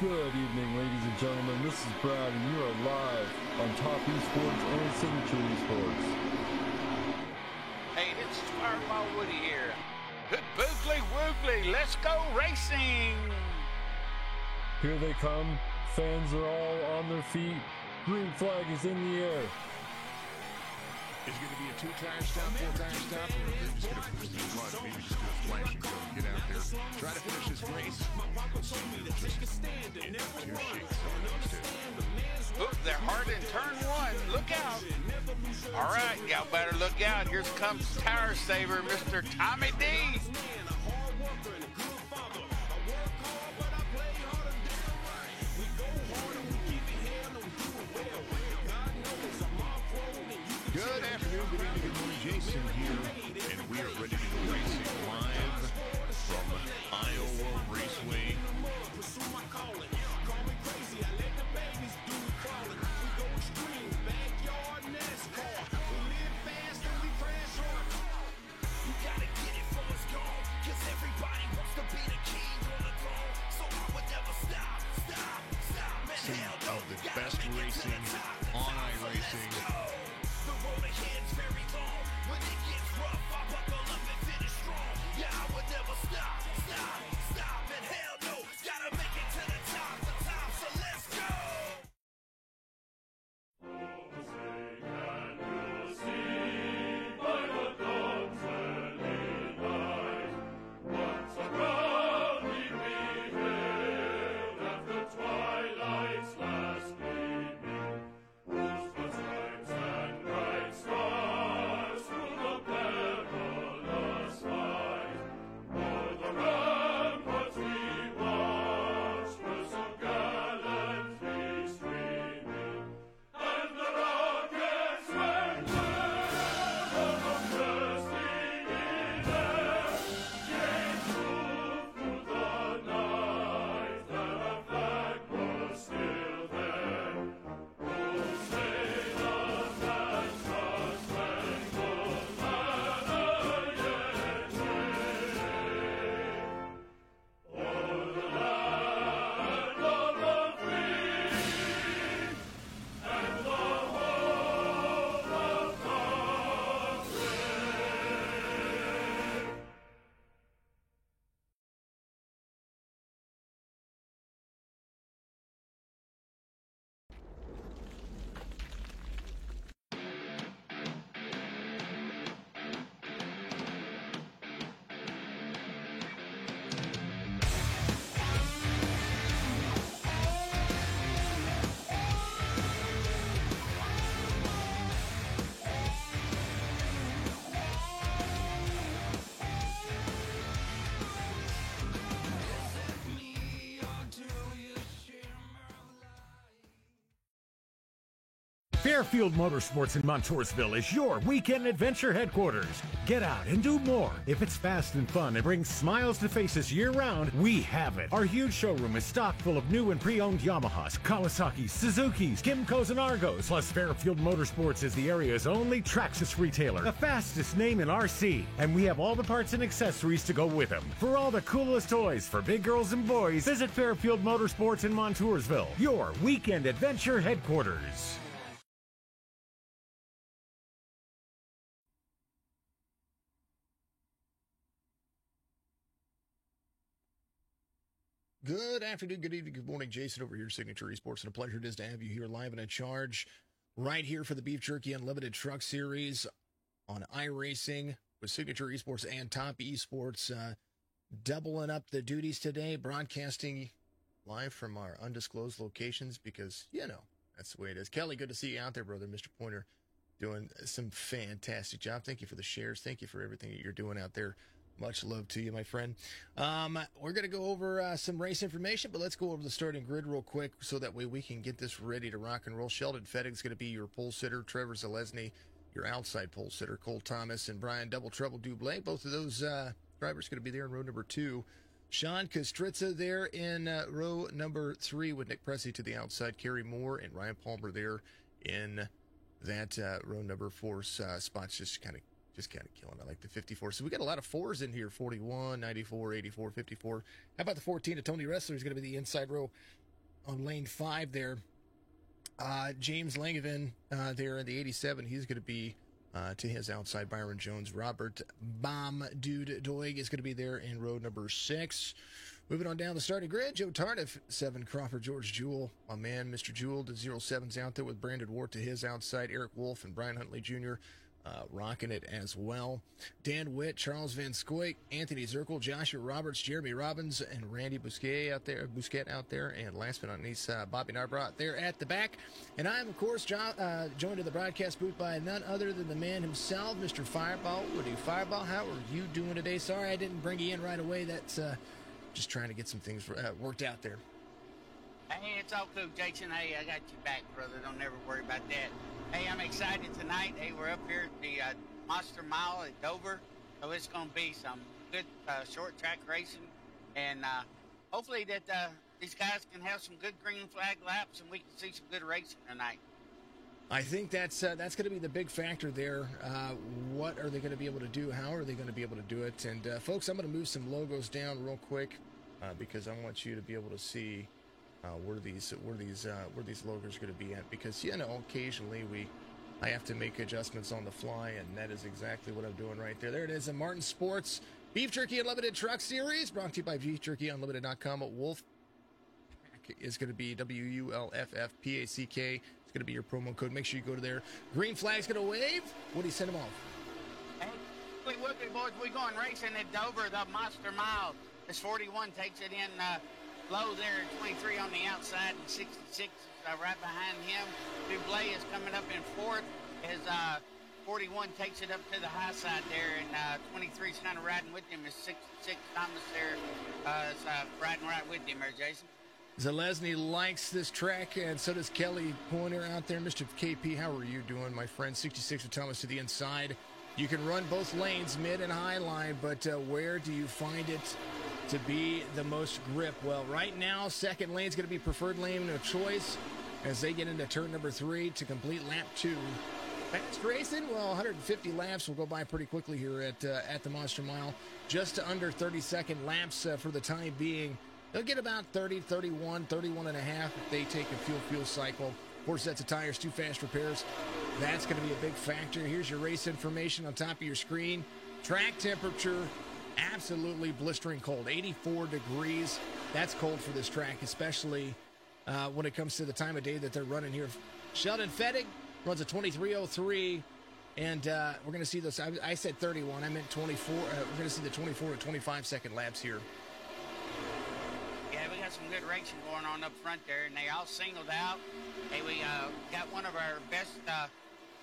Good evening, ladies and gentlemen. This is Brad, and you are live on Top Esports and Signature Esports. Hey, this is Fireball Woody here. Good boogly woogly, let's go racing! Here they come. Fans are all on their feet. Green flag is in the air. Is it going to be a two-tire stop, four-tire stop, or are they just going to push through mud? Maybe just do a flash and go. Get out there, try to finish this race. Ooh, they're hard in turn one. Look out. All right, y'all better look out. Here comes Tire Saver, Mr. Tommy D. Good afternoon, good evening, good morning. Jason here, and we are ready to go racing live from Iowa Raceway. Some of the best racing on iRacing. Fairfield Motorsports in Montoursville is your weekend adventure headquarters. Get out and do more. If it's fast and fun and brings smiles to faces year-round, we have it. Our huge showroom is stocked full of new and pre-owned Yamahas, Kawasaki's, Suzuki's, Kymco's, and Argos. Plus, Fairfield Motorsports is the area's only Traxxas retailer, the fastest name in RC. And we have all the parts and accessories to go with them. For all the coolest toys for big girls and boys, visit Fairfield Motorsports in Montoursville, your weekend adventure headquarters. Good afternoon, good evening, good morning. Jason over here, Signature Esports, and a pleasure it is to have you here live and in charge right here for the Beef Jerky Unlimited Truck Series on iRacing with Signature Esports and Top Esports. Doubling up the duties today, broadcasting live from our undisclosed locations because, you know, that's the way it is. Kelly, good to see you out there, brother. Mr. Pointer doing some fantastic job. Thank you for the shares. Thank you for everything that you're doing out there. Much love to you, my friend. We're going to go over some race information, but let's go over the starting grid real quick so that way we can get this ready to rock and roll. Sheldon Fettig's going to be your pole sitter. Trevor Zalesny, your outside pole sitter. Cole Thomas and Brian Double Trouble Dublé. Both of those drivers going to be there in row number 2. Sean Kostritza there in row number 3 with Nick Pressey to the outside. Kerry Moore and Ryan Palmer there in that row number 4 spots. Just kind of killing it. I like the 54. So we got a lot of 4s in here. 41, 94, 84, 54. How about the 14 of Tony Ressler? He's going to be the inside row on lane 5 there. James Langevin there in the 87, he's going to be to his outside. Byron Jones, Robert Bomb Dude Doig is going to be there in row number 6. Moving on down the starting grid, Joe Tardif, 7, Crawford George Jewell, my man, Mr. Jewell, the 07's out there with Brandon Ward to his outside, Eric Wolf and Brian Huntley Jr. Rocking it as well. Dan Witt, Charles Van Scoyk, Anthony Zirkle, Joshua Roberts, Jeremy Robbins, and Randy Bousquet out there, and last but not least, Bobby Narbrough there at the back. And I am, of course, joined in the broadcast booth by none other than the man himself, Mr. Fireball Woody. Fireball, how are you doing today? Sorry I didn't bring you in right away. That's just trying to get some things worked out there. Hey, it's all cool, Jason. Hey, I got you back, brother. Don't ever worry about that. Hey, I'm excited tonight. Hey, we're up here at the Monster Mile at Dover, so it's going to be some good short track racing, and hopefully that these guys can have some good green flag laps, and we can see some good racing tonight. I think that's going to be the big factor there. What are they going to be able to do? How are they going to be able to do it? And folks, I'm going to move some logos down real quick because I want you to be able to see where these logos are going to be at. Because occasionally I have to make adjustments on the fly, and that is exactly what I'm doing right there. There it is, a Martin Sports Beef Jerky Unlimited Truck Series, brought to you by BeefJerkyUnlimited.com. Wolf is going to be WULFFPACK. It's going to be your promo code. Make sure you go to there. Green flag's going to wave. What do you send them off? Hey, Woodley boys, we're going racing at Dover, the Monster Mile. This 41 takes it in low there, 23 on the outside, and 66 is right behind him. Dublé is coming up in 4th as 41 takes it up to the high side there, and 23 is kind of riding with him as 66 Thomas there is riding right with him there, Jason. Zalesny likes this track, and so does Kelly Pointer out there. Mr. KP, how are you doing, my friend? 66 with Thomas to the inside. You can run both lanes, mid and high line, but where do you find it to be the most grip? Well, right now, second lane is going to be preferred lane of choice as they get into turn number 3 to complete lap 2. Fast racing, well, 150 laps will go by pretty quickly here at the Monster Mile. Just under 30-second laps for the time being. They'll get about 30, 31, 31 and a half if they take a fuel cycle. 4 sets of tires, 2 fast repairs. That's going to be a big factor. Here's your race information on top of your screen. Track temperature, absolutely blistering cold, 84 degrees. That's cold for this track, especially when it comes to the time of day that they're running here. Sheldon Fettig runs a 23:03, and we're going to see this. I said 31. I meant 24. We're going to see the 24 to 25-second laps here. Yeah, we got some good racing going on up front there, and they all singled out. Hey, we got one of our best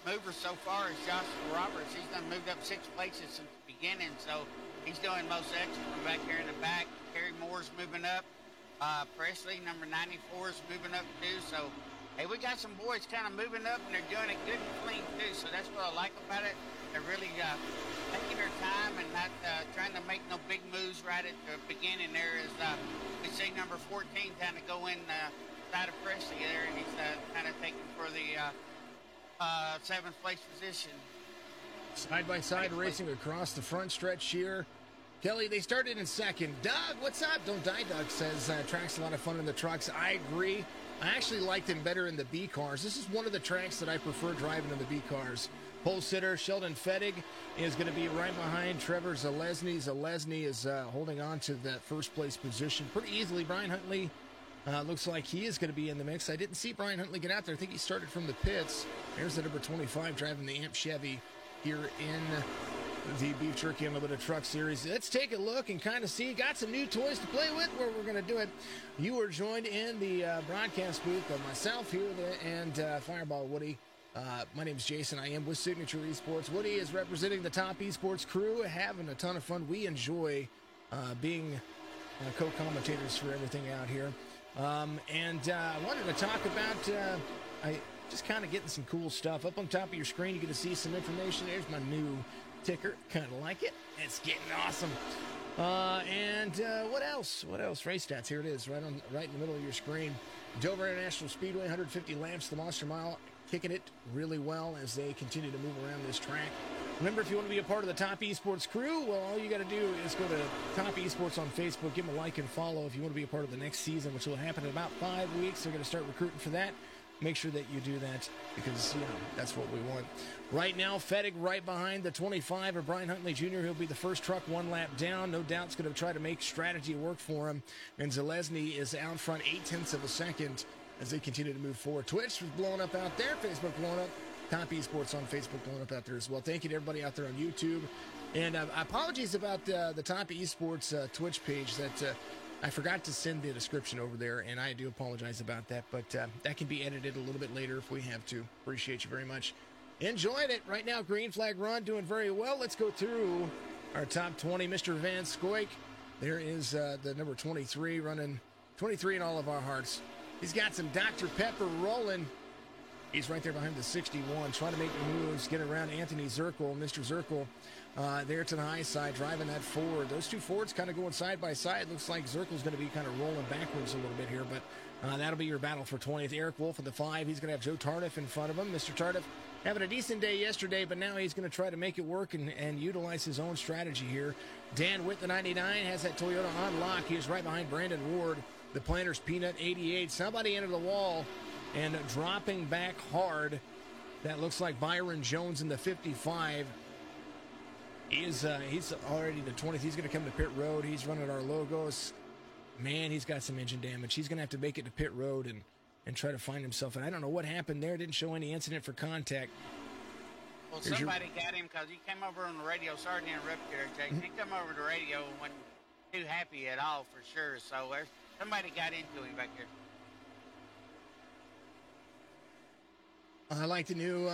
movers so far is Joshua Roberts. He's done moved up 6 places since the beginning, so he's doing most excellent from back here in the back. Kerry Moore's moving up. Presley, number 94, is moving up too. So, hey, we got some boys kind of moving up, and they're doing it good and clean too. So that's what I like about it. They're really taking their time and not trying to make no big moves right at the beginning. There is, we see number 14 kind of go in side of Presley there, and he's kind of taking for the 7th place position. Side-by-side racing across the front stretch here. Kelly, they started in second. Doug, what's up? Don't Die Doug says track's a lot of fun in the trucks. I agree. I actually like them better in the B cars. This is one of the tracks that I prefer driving in the B cars. Pole sitter Sheldon Fettig is going to be right behind Trevor Zalesny. Zalesny is holding on to that first place position pretty easily. Brian Huntley looks like he is going to be in the mix. I didn't see Brian Huntley get out there. I think he started from the pits. There's the number 25 driving the AMP Chevy here in the Beef Jerky Unlimited Truck Series. Let's take a look and kind of see. Got some new toys to play with where we're going to do it. You are joined in the broadcast booth by myself here and Fireball Woody. My name is Jason. I am with Signature Esports. Woody is representing the top esports crew, having a ton of fun. We enjoy being co-commentators for everything out here. And I wanted to talk about just kind of getting some cool stuff. Up on top of your screen, you're going to see some information. There's my new ticker. Kind of like it. It's getting awesome. And what else? What else? Race stats. Here it is, right in the middle of your screen. Dover International Speedway, 150 laps, the Monster Mile, kicking it really well as they continue to move around this track. Remember, if you want to be a part of the Top Esports crew, well, all you got to do is go to Top Esports on Facebook, give them a like and follow if you want to be a part of the next season, which will happen in about 5 weeks. They're going to start recruiting for that. Make sure that you do that because, that's what we want. Right now, Fettig right behind the 25 of Brian Huntley Jr. He'll be the first truck 1 lap down. No doubt it's going to try to make strategy work for him. And Zalesny is out front 0.8 of a second as they continue to move forward. Twitch was blowing up out there. Facebook blowing up. Top Esports on Facebook blowing up out there as well. Thank you to everybody out there on YouTube. And apologies about the Top Esports Twitch page that I forgot to send the description over there, and I do apologize about that, but that can be edited a little bit later if we have to. Appreciate you very much. Enjoying it. Right now, Green Flag Run doing very well. Let's go through our top 20. Mr. Van Scoik. There is the number 23 running 23 in all of our hearts. He's got some Dr. Pepper rolling. He's right there behind the 61, trying to make moves, get around Anthony Zirkle. Mr. Zirkle there to the high side, driving that forward. Those two Fords kind of going side by side. Looks like Zirkle's going to be kind of rolling backwards a little bit here, but that'll be your battle for 20th. Eric Wolf at the 5. He's going to have Joe Tardif in front of him. Mr. Tardif having a decent day yesterday, but now he's going to try to make it work and utilize his own strategy here. Dan Witt, the 99, has that Toyota on lock. He is right behind Brandon Ward. The Planters Peanut, 88. Somebody into the wall. And dropping back hard, that looks like Byron Jones in the 55. He's already the 20th. He's going to come to pit road. He's running our logos. Man, he's got some engine damage. He's going to have to make it to pit road and try to find himself. And I don't know what happened there. Didn't show any incident for contact. Well, somebody got him because he came over on the radio. Sorry to interrupt you there, Jason. He come over the radio and wasn't too happy at all for sure. So somebody got into him back here. I like the new,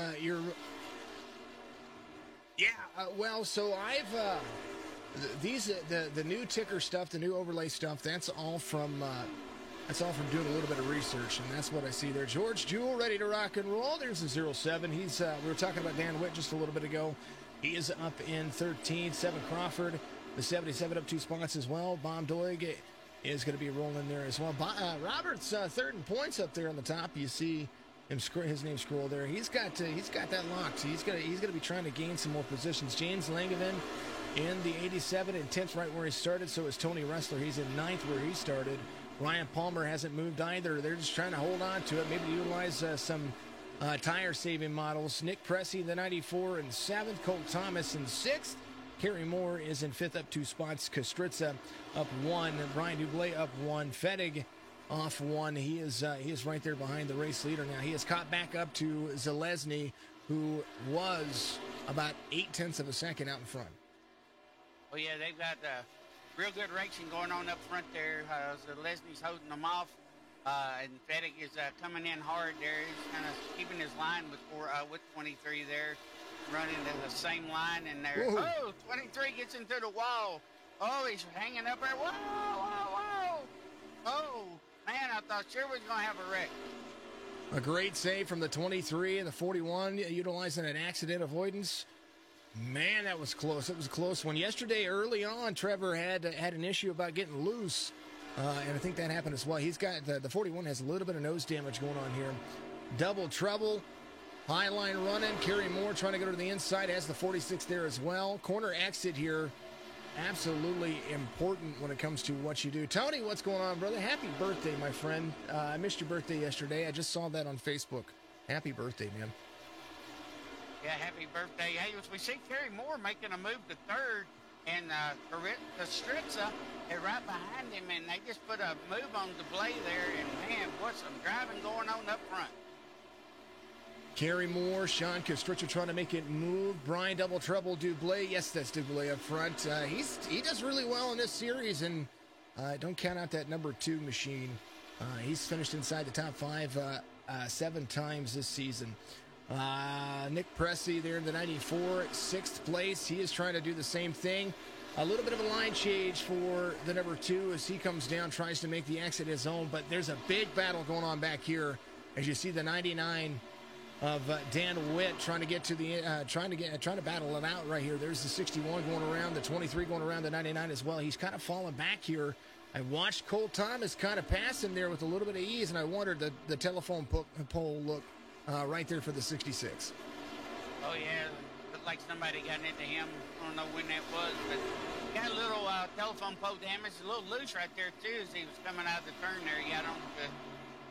so I've, the new ticker stuff, the new overlay stuff, that's all from doing a little bit of research, and that's what I see there. George Jewell ready to rock and roll. There's a 07. He's, we were talking about Dan Witt just a little bit ago. He is up in 13. 7 Crawford, the 77 up 2 spots as well. Bob Doig is going to be rolling there as well. Robert's third in points up there on the top. You see his name scroll there. He's got that locked. He's gonna be trying to gain some more positions. James Langevin in the 87 and 10th, right where he started. So is Tony Ressler. He's in 9th where he started. Ryan Palmer hasn't moved either. They're just trying to hold on to it. Maybe utilize some tire saving models. Nick Pressey, the 94 and 7th. Colt Thomas in 6th. Kerry Moore is in 5th, up 2 spots. Kastritza up 1. Brian Dublé up 1. Fettig off 1. He is right there behind the race leader now. He has caught back up to Zalesny, who was about 0.8 of a second out in front. Well, yeah, they've got real good racing going on up front there. Zalesny's holding them off, and Fettig is coming in hard there. He's kind of keeping his line with 23 there, running in the same line in there. Whoa. Oh, 23 gets into the wall. Oh, he's hanging up there. Whoa, whoa, whoa. Oh. Man, I thought sure we was going to have a wreck. A great save from the 23 and the 41, utilizing an accident avoidance. Man, that was close. It was a close one. Yesterday, early on, Trevor had an issue about getting loose, and I think that happened as well. He's got the 41 has a little bit of nose damage going on here. Double trouble. High line running. Kerry Moore trying to go to the inside. Has the 46 there as well. Corner exit here. Absolutely important when it comes to what you do. Tony, what's going on, brother? Happy birthday, my friend. I missed your birthday yesterday. I just saw that on Facebook. Happy birthday, man. Yeah, happy birthday. Hey, we see Kerry Moore making a move to third, and Kastritza is right behind him, and they just put a move on Dublé there, and man, what's some driving going on up front. Kerry Moore, Sean Kastritza trying to make it move. Brian Double Trouble Dublé. Yes, that's Dublé up front. He does really well in this series, and don't count out that number 2 machine. He's finished inside the top 5 7 times this season. Nick Pressey there in the 94, 6th place. He is trying to do the same thing. A little bit of a line change for the number 2 as he comes down, tries to make the exit his own, but there's a big battle going on back here as you see the 99 of Dan Witt trying to get to the trying to battle it out right here. There's the 61 going around, the 23 going around, the 99 as well. He's kind of falling back here. I watched Colt Thomas kind of pass him there with a little bit of ease, and I wondered the telephone pole look right there for the 66. Oh yeah, look looked like somebody got into him. I don't know when that was, but got a little telephone pole damage, a little loose right there too as he was coming out of the turn there. He got on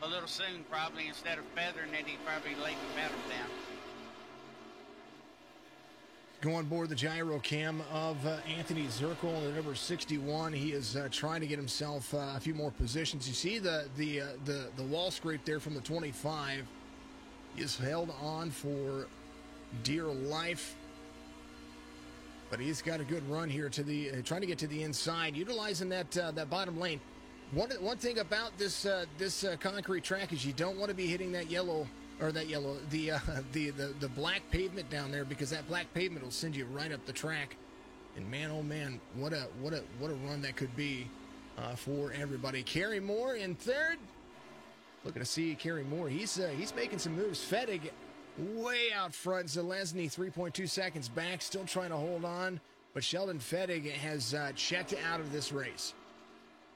a little soon probably. Instead of feathering it, he probably laid the pedal down. Go on board the gyro cam of Anthony Zirkle, the number 61. He is trying to get himself a few more positions. You see the wall scrape there from the 25. He is held on for dear life, but he's got a good run here to the trying to get to the inside, utilizing that bottom lane. One thing about this concrete track is you don't want to be hitting that the black pavement down there, because that black pavement will send you right up the track. And man, oh man, what a run that could be for everybody. Kerry Moore in third. Looking to see Kerry Moore. He's making some moves. Fettig way out front. Zalesny 3.2 seconds back, still trying to hold on. But Sheldon Fettig has checked out of this race.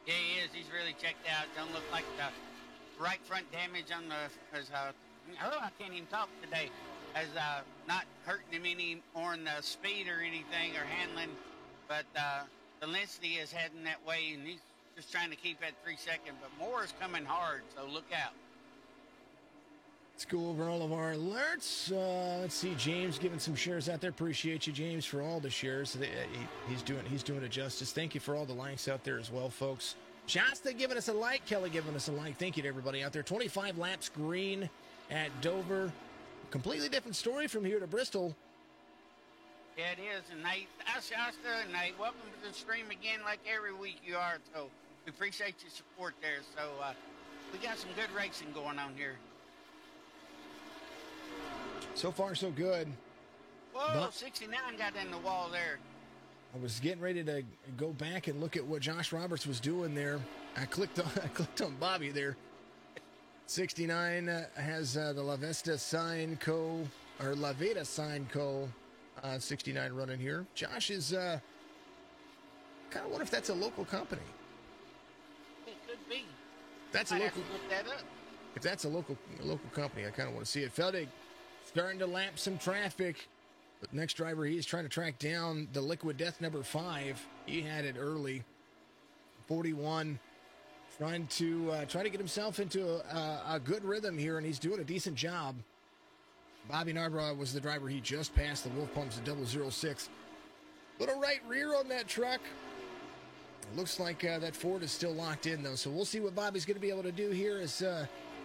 Yeah, he is. He's really checked out. Don't look like the right front damage on I can't even talk today. Has not hurting him any more in the speed or anything or handling, but Zalesny is heading that way, and he's just trying to keep that 3 second. But Moore is coming hard, so look out. Let's go over all of our alerts. Let's see, James giving some shares out there. Appreciate you, James, for all the shares. He's doing it justice. Thank you for all the likes out there as well, folks. Shasta giving us a like. Kelly giving us a like. Thank you to everybody out there. 25 laps green at Dover. Completely different story from here to Bristol. Yeah, it is. And Nate, Shasta, and Nate, welcome to the stream again, like every week you are. So we appreciate your support there. So we got some good racing going on here. So far, so good. Whoa, 69 got in the wall there. I was getting ready to go back and look at what Josh Roberts was doing there. I clicked on Bobby there. 69 has the La Vesta Sign Co. or La Veda Sign Co. 69 running here. Josh is kind of wonder if that's a local company. It could be. That's Might a have local. to look that up. If that's a local company, I kind of want to see it. Feldig starting to lap some traffic. But next driver, he is trying to track down the Liquid Death number 5. He had it early. 41, trying to get himself into a good rhythm here, and he's doing a decent job. Bobby Narborough was the driver he just passed. The Wolf Pumps at 006. Little right rear on that truck. It looks like that Ford is still locked in, though. So we'll see what Bobby's going to be able to do here as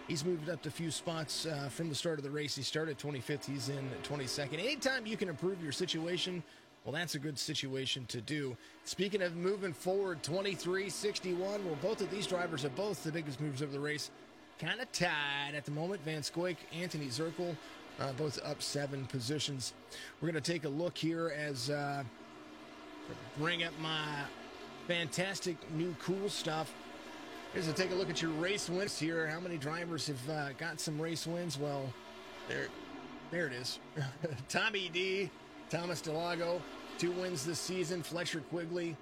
he's moved up a few spots from the start of the race. He started 25th. He's in 22nd. Anytime you can improve your situation, well, that's a good situation to do. Speaking of moving forward, 23-61. Well, both of these drivers have both the biggest moves of the race. Kind of tied at the moment. Van Scoik, Anthony Zirkle, both up 7 positions. We're going to take a look here as bring up my fantastic new cool stuff. Here's to take a look at your race wins here. How many drivers have got some race wins? Well, there it is. Tommy D, Thomas Delago, 2 wins this season. Fletcher Quigley,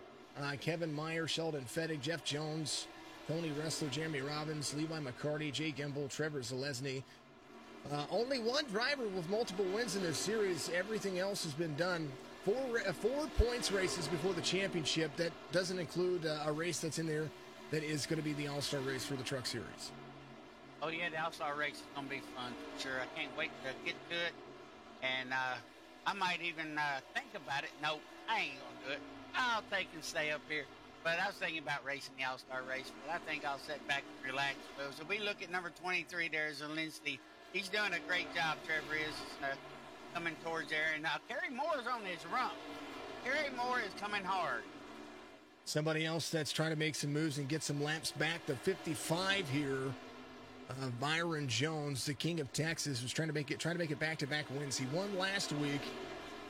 Kevin Meyer, Sheldon Fettig, Jeff Jones, Tony Ressler, Jeremy Robbins, Levi McCarty, Jay Gimbel, Trevor Zalesny. Only one driver with multiple wins in this series. Everything else has been done. 4 points races before the championship. That doesn't include a race that's in there that is going to be the All-Star race for the Truck Series. Oh, yeah, the All-Star race is going to be fun. Sure, I can't wait to get to it. And I might even think about it. No, I ain't going to do it. I'll take and stay up here. But I was thinking about racing the All-Star race, but I think I'll sit back and relax. So we look at number 23 there, Zalesny. He's doing a great job, Trevor is coming towards there. And Kerry Moore is on his rump. Kerry Moore is coming hard. Somebody else that's trying to make some moves and get some laps back. The 55 here, Byron Jones, the King of Texas, was trying to make it back-to-back wins. He won last week,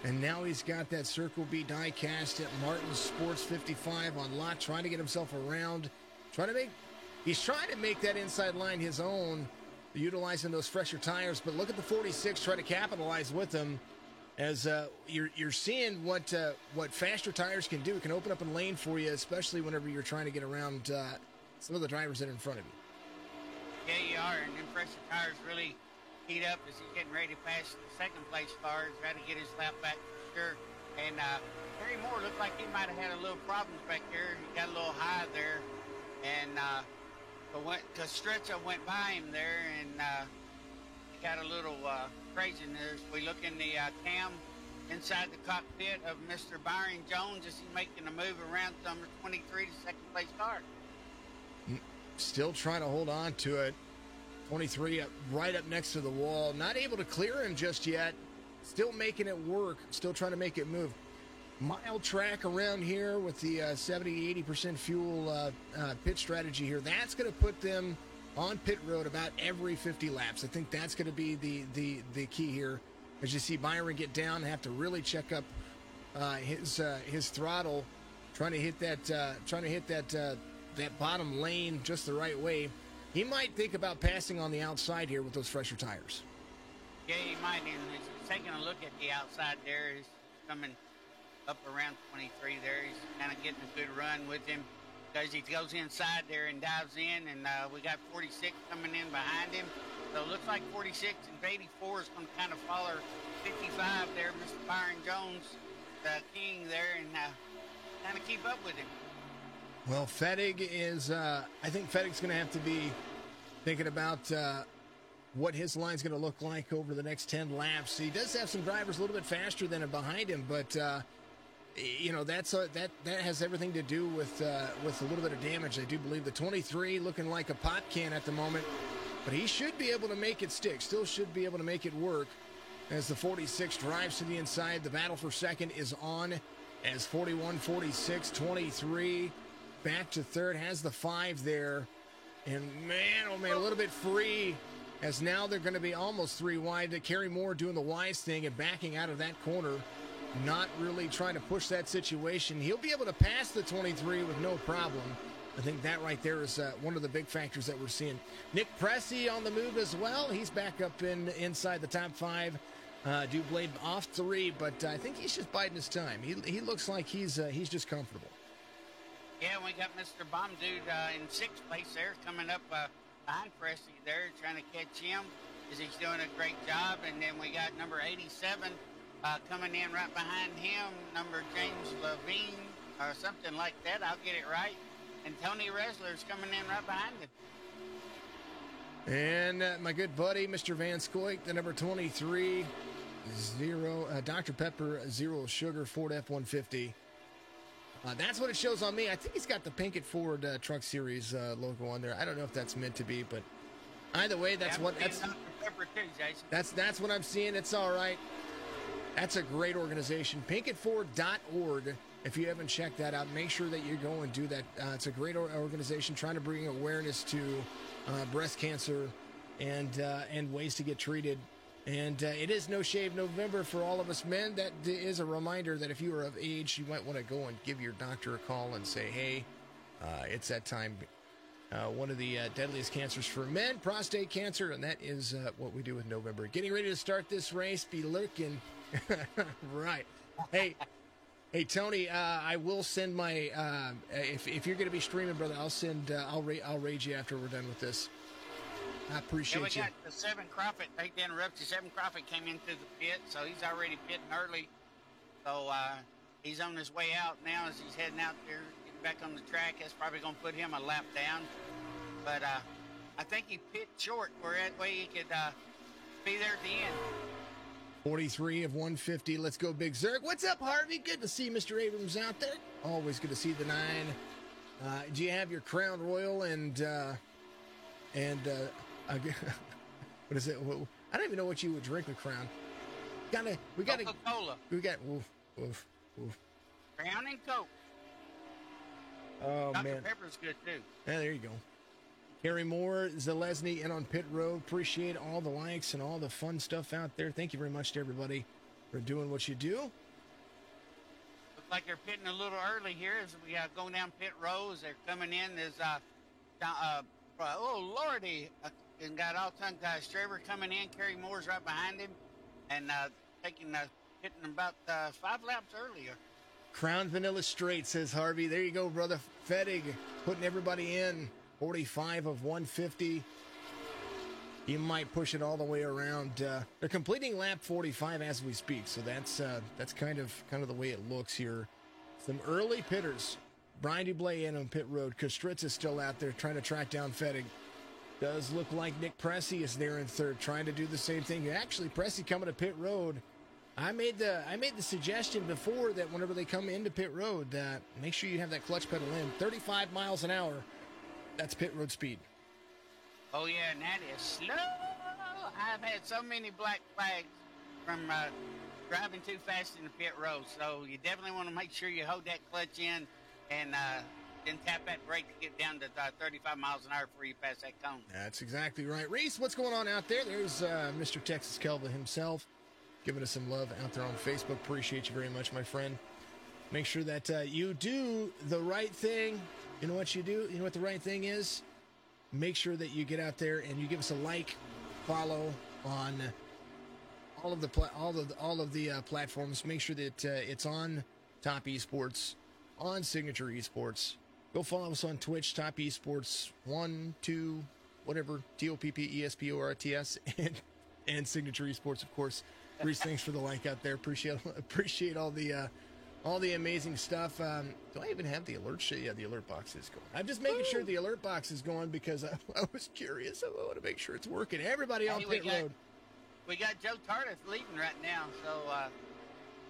and now he's got that Circle B die-cast at Martin Sports 55 on lot, trying to get himself around. He's trying to make that inside line his own, utilizing those fresher tires. But look at the 46 try to capitalize with them. As you're seeing what faster tires can do. It can open up a lane for you, especially whenever you're trying to get around some of the drivers that are in front of you. Yeah, you are. And them fresher tires really teed up as he's getting ready to pass the second place car, try to get his lap back for sure. And Kerry Moore looked like he might have had a little problems back there. He got a little high there, and because Stretcha went by him there, and he got a little crazy. And as we look in the cam inside the cockpit of Mr. Byron Jones as he's making a move around number 23 to second place car. Still trying to hold on to it. 23 right up next to the wall. Not able to clear him just yet. Still making it work. Still trying to make it move. Mile track around here with the 70-80% fuel pit strategy here. That's going to put them on pit road about every 50 laps. I think that's going to be the key here. As you see Byron get down and have to really check up his throttle, trying to hit that bottom lane just the right way. He might think about passing on the outside here with those fresher tires. Yeah, he might. And he's taking a look at the outside there. He's coming up around 23 there. He's kind of getting a good run with him because he goes inside there and dives in. And we got 46 coming in behind him. So it looks like 46 and 84 is going to kind of follow 55 there, Mr. Byron Jones, the king there, and kind of keep up with him. Well, Fettig is, I think Fettig's going to have to be thinking about what his line's going to look like over the next 10 laps. He does have some drivers a little bit faster than him behind him, but, that has everything to do with a little bit of damage. I do believe the 23 looking like a pop can at the moment, but he should be able to make it stick, still should be able to make it work as the 46 drives to the inside. The battle for second is on as 41, 46, 23... back to third, has the 5 there. And man, oh man, a little bit free as now they're going to be almost 3 wide. Kerry Moore doing the wise thing and backing out of that corner, not really trying to push that situation. He'll be able to pass the 23 with no problem. I think that right there is one of the big factors that we're seeing. Nick Pressey on the move as well. He's back up inside the top 5. Dublade off 3, but I think he's just biding his time. He looks like he's just comfortable. Yeah, we got Mr. Bomb Dude in 6th place there, coming up behind Pressey there, trying to catch him as he's doing a great job. And then we got number 87 coming in right behind him, number James Levine or something like that. I'll get it right. And Tony Resler's coming in right behind him. And my good buddy, Mr. Van Scoik, the number 23, Dr. Pepper, Zero Sugar, Ford F-150. That's what it shows on me. I think he's got the Pinkett Ford Truck Series logo on there. I don't know if that's meant to be, but either way, that's what I'm seeing. It's all right. That's a great organization. PinkettFord.org. If you haven't checked that out, make sure that you go and do that. It's a great organization trying to bring awareness to breast cancer and ways to get treated. And it is No Shave November for all of us men. That is a reminder that if you are of age, you might want to go and give your doctor a call and say, hey, it's that time. One of the deadliest cancers for men, prostate cancer, and that is what we do with November. Getting ready to start this race, be lurking. Right. Hey, Tony, I will send my, if you're going to be streaming, brother, I'll raid you after we're done with this. I appreciate you. Yeah, we got the 7 Crawford. I hate to interrupt you. 7 Crawford came into the pit, so he's already pitting early. So he's on his way out now as he's heading out there, getting back on the track. That's probably going to put him a lap down. But I think he pit short where that way he could be there at the end. 43 of 150. Let's go, Big Zerg. What's up, Harvey? Good to see Mr. Abrams out there. Always good to see the 9. Do you have your Crown Royal and what is it? I don't even know what you would drink with Crown. We got Coca-Cola. Oof. Crown and Coke. Oh, Dr. man. Pepper's good, too. Yeah, there you go. Kerry Moore, Zalesny, and on pit road. Appreciate all the likes and all the fun stuff out there. Thank you very much to everybody for doing what you do. Looks like they're pitting a little early here as we go down pit rows. They're coming in as, oh, Lordy, and got all-time guys. Straver coming in. Kerry Moore's right behind him and hitting about 5 laps earlier. Crown Vanilla Straight, says Harvey. There you go, brother. Fettig putting everybody in. 45 of 150. he might push it all the way around. They're completing lap 45 as we speak, so that's kind of the way it looks here. Some early pitters. Brian Dublé in on pit road. Kostritz is still out there trying to track down Fettig. Does look like Nick Pressey is there in third, trying to do the same thing. Actually, Pressey coming to pit road. I made the suggestion before that whenever they come into pit road, make sure you have that clutch pedal in. 35 miles an hour. That's pit road speed. Oh, yeah, and that is slow. I've had so many black flags from driving too fast in the pit road. So you definitely want to make sure you hold that clutch in and then tap that brake to get down to 35 miles an hour before you pass that cone. That's exactly right. Reese, what's going on out there? There's Mr. Texas Kelva himself giving us some love out there on Facebook. Appreciate you very much, my friend. Make sure that you do the right thing. You know what you do? You know what the right thing is? Make sure that you get out there and you give us a like, follow on all of the platforms. Make sure that it's on Top Esports, on Signature Esports. Go follow us on Twitch, Top Esports 1, 2, whatever, TOPPESPORTS, and Signature Esports, of course. Reese, thanks for the like out there. Appreciate all the amazing stuff. Do I even have the alert shit? Yeah, the alert box is going. I'm just making sure the alert box is going because I was curious. I want to make sure it's working. Everybody on pit road. We got Joe Tardif leading right now. So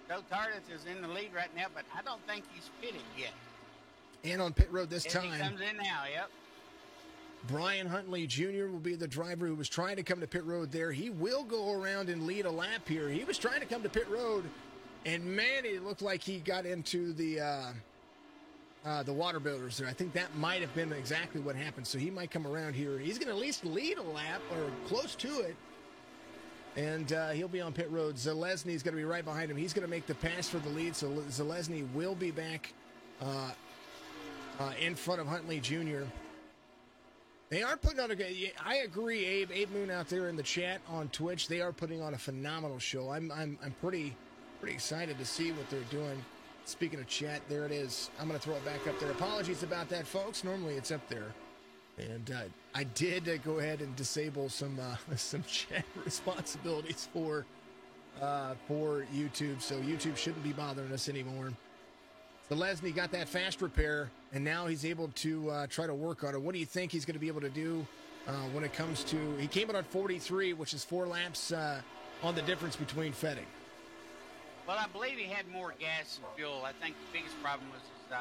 Joe Tardif is in the lead right now, but I don't think he's pitted yet. And on pit road this time. He comes in now, yep. Brian Huntley Jr. will be the driver who was trying to come to pit road there. He will go around and lead a lap here. He was trying to come to pit road. And, man, it looked like he got into the water builders there. I think that might have been exactly what happened. So he might come around here. He's going to at least lead a lap or close to it. And he'll be on pit road. Zalesny's going to be right behind him. He's going to make the pass for the lead. So Zalesny will be back in front of Huntley Jr. They are putting on I agree, Abe Moon out there in the chat on Twitch. They are putting on a phenomenal show. I'm pretty excited to see what they're doing. Speaking of chat, there it is. I'm going to throw it back up there. Apologies about that, folks. Normally it's up there. And I did go ahead and disable some chat responsibilities for YouTube, so YouTube shouldn't be bothering us anymore. So Lesney got that fast repair, and now he's able to try to work on it. What do you think he's going to be able to do when it comes to... He came in on 43, which is 4 laps on the difference between Fettig. Well, I believe he had more gas and fuel. I think the biggest problem was his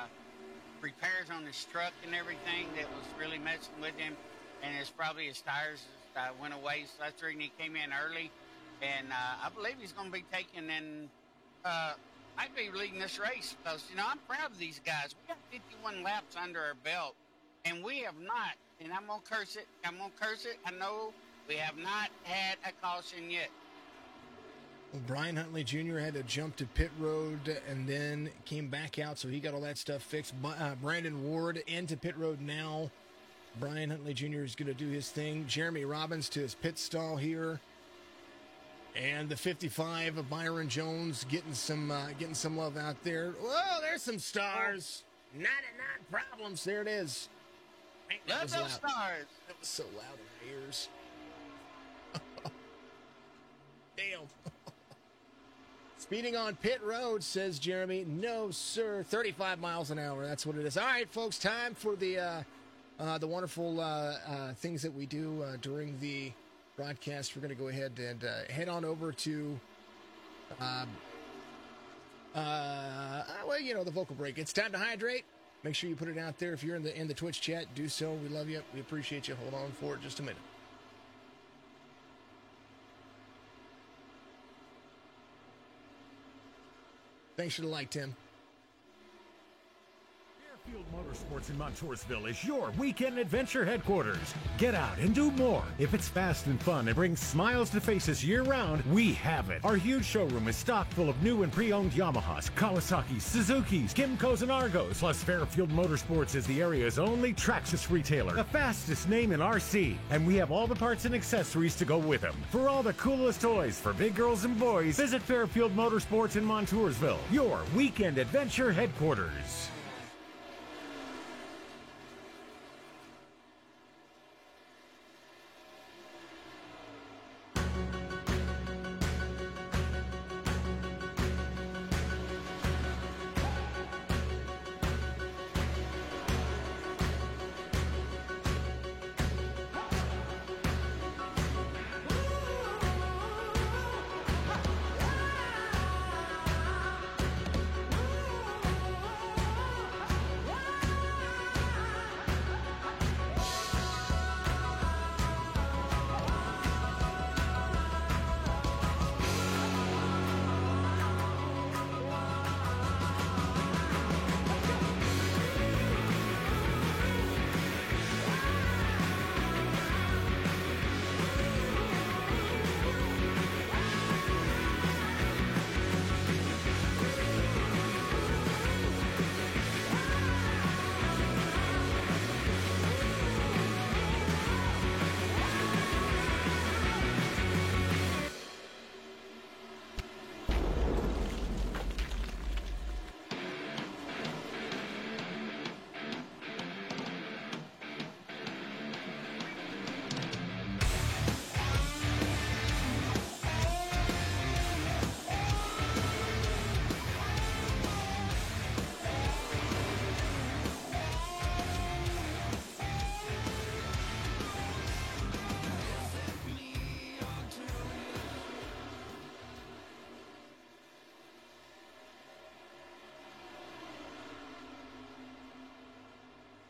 repairs on his truck and everything that was really messing with him. And it's probably his tires went away. So that's the reason he came in early. And I believe he's going to be taking in... I'd be leading this race because, I'm proud of these guys. We got 51 laps under our belt, and we have not, and I'm going to curse it. I know we have not had a caution yet. Well, Brian Huntley Jr. had to jump to pit road and then came back out, so he got all that stuff fixed. Brandon Ward into pit road now. Brian Huntley Jr. is going to do his thing. Jeremy Robbins to his pit stall here. And the 55 of Byron Jones getting some love out there. Whoa, there's some stars. 99 problems. There it is. Man, love those stars. That was so loud in my ears. Damn. Speeding on pit road, says Jeremy. No, sir. 35 miles an hour. That's what it is. All right, folks. Time for the wonderful things that we do during the broadcast. We're going to go ahead and head on over to the vocal break. It's time to hydrate. Make sure you put it out there. If you're in the Twitch chat, do so. We love you. We appreciate you. Hold on for just a minute. Thanks for the like, Tim. Fairfield Motorsports in Montoursville is your weekend adventure headquarters. Get out and do more. If it's fast and fun and brings smiles to faces year-round, we have it. Our huge showroom is stocked full of new and pre-owned Yamahas, Kawasaki's, Suzuki's, Kymco's, and Argos. Plus, Fairfield Motorsports is the area's only Traxxas retailer, the fastest name in RC. And we have all the parts and accessories to go with them. For all the coolest toys for big girls and boys, visit Fairfield Motorsports in Montoursville, your weekend adventure headquarters.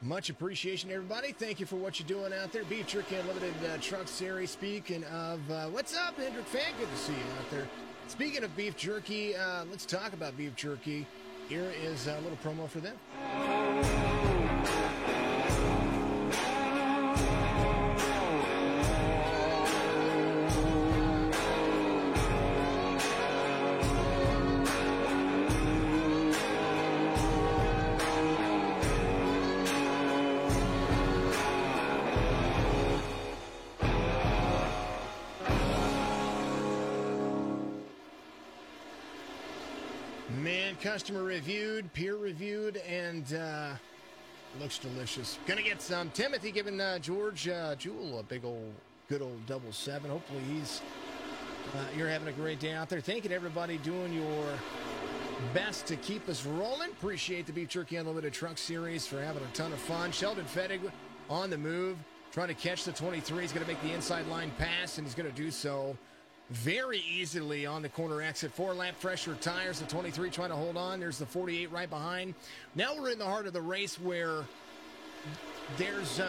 Much appreciation, everybody. Thank you for what you're doing out there. Beef Jerky Unlimited Truck Series. Speaking of, what's up, Hendrick fan? Good to see you out there. Speaking of beef jerky, let's talk about beef jerky. Here is a little promo for them. Customer reviewed, peer reviewed, and looks delicious. Gonna get some. Timothy giving George Jewel a big old, good old 7. Hopefully you're having a great day out there. Thank you to everybody doing your best to keep us rolling. Appreciate the Beef Jerky Unlimited Truck Series for having a ton of fun. Sheldon Fettig on the move, trying to catch the 23. He's gonna make the inside line pass, and he's gonna do so very easily on the corner exit. 4-lap fresher tires. The 23 trying to hold on. There's the 48 right behind. Now we're in the heart of the race where there's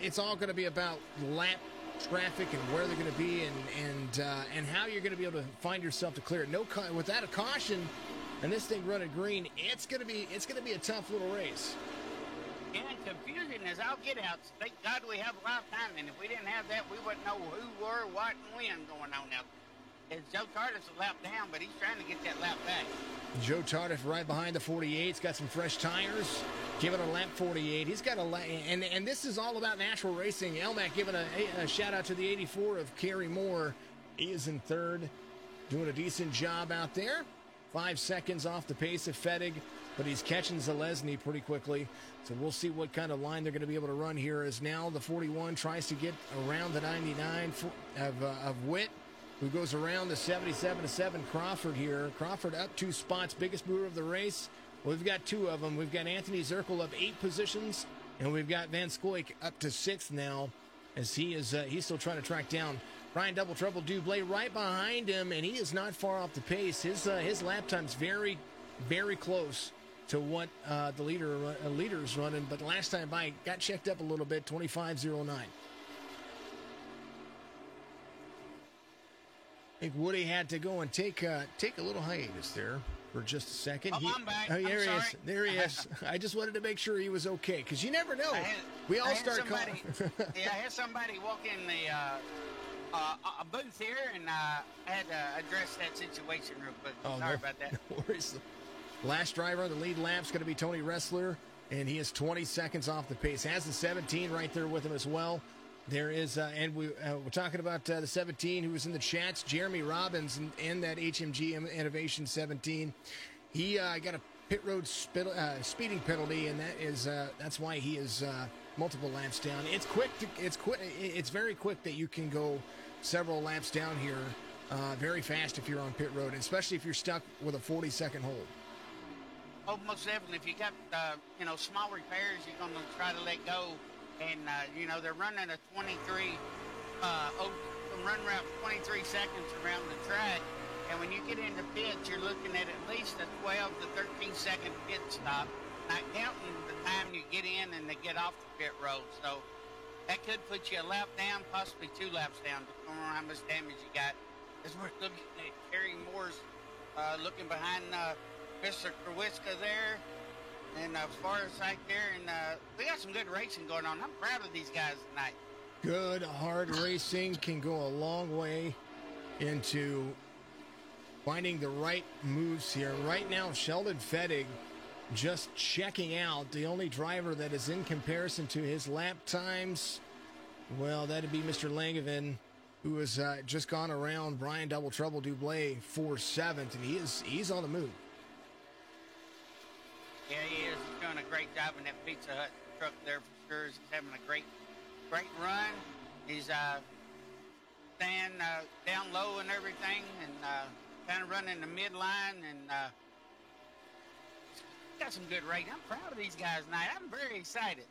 it's all going to be about lap traffic and where they're going to be and how you're going to be able to find yourself to clear it. Without a caution and this thing running green, it's going to be a tough little race. Yeah, and confusing as I'll get out. Thank God we have live timing. If we didn't have that, we wouldn't know who, were, what, and when going on out there. Joe Tardif's a lap down, but he's trying to get that lap back. Joe Tardif right behind the 48. He's got some fresh tires. Giving a lap 48. He's got a lap, and this is all about natural racing. Elmac giving a shout out to the 84 of Kerry Moore. He is in third, doing a decent job out there. 5 seconds off the pace of Fettig, but he's catching Zalesny pretty quickly. So we'll see what kind of line they're going to be able to run here as now the 41 tries to get around the 99 of Witt, who goes around the 77-7 Crawford here. Crawford up 2 spots, biggest mover of the race. We've got 2 of them. We've got Anthony Zirkel up 8 positions, and we've got Van Scoyk up to 6th now as he's still trying to track down Brian Double Trouble Dublé right behind him, and he is not far off the pace. His lap time's very, very close to what the leader's running, but last time by got checked up a little bit, 25.09. I think Woody had to go and take a little hiatus there for just a second. I'm back. Oh, there he is. There he is. I just wanted to make sure he was okay, because you never know. I had somebody walk in the a booth here, and I had to address that situation real quick. Sorry about that. No worries. Last driver on the lead lap's going to be Tony Ressler, and he is 20 seconds off the pace. Has the 17 right there with him as well. There is, and we're talking about the 17 who was in the chats, Jeremy Robbins, and that HMG Innovation 17. He got a pit road speeding penalty, and that's why he is multiple laps down. It's very quick that you can go several laps down here very fast if you're on pit road, especially if you're stuck with a 40-second hold. Oh, most definitely. If you got, small repairs, you're going to try to let go. And, they're running a 23, run route 23 seconds around the track. And when you get into pits, you're looking at least a 12 to 13-second pit stop, not counting the time you get in and to get off the pit road. So that could put you a lap down, possibly 2 laps down, depending on how much damage you got. As we're looking at Kerry Moore's looking behind Mr. Krawitzka there, and Forrest right there, and we got some good racing going on. I'm proud of these guys tonight. Good, hard racing can go a long way into finding the right moves here. Right now, Sheldon Fettig just checking out. The only driver that is in comparison to his lap times, well, that'd be Mr. Langevin, who has just gone around Brian Double Trouble Dublé for 7th, and he's on the move. Yeah, he is. He's doing a great job in that Pizza Hut truck there for sure. He's having a great run. He's staying down low and everything, and kind of running the midline, and got some good racing. I'm proud of these guys tonight. I'm very excited.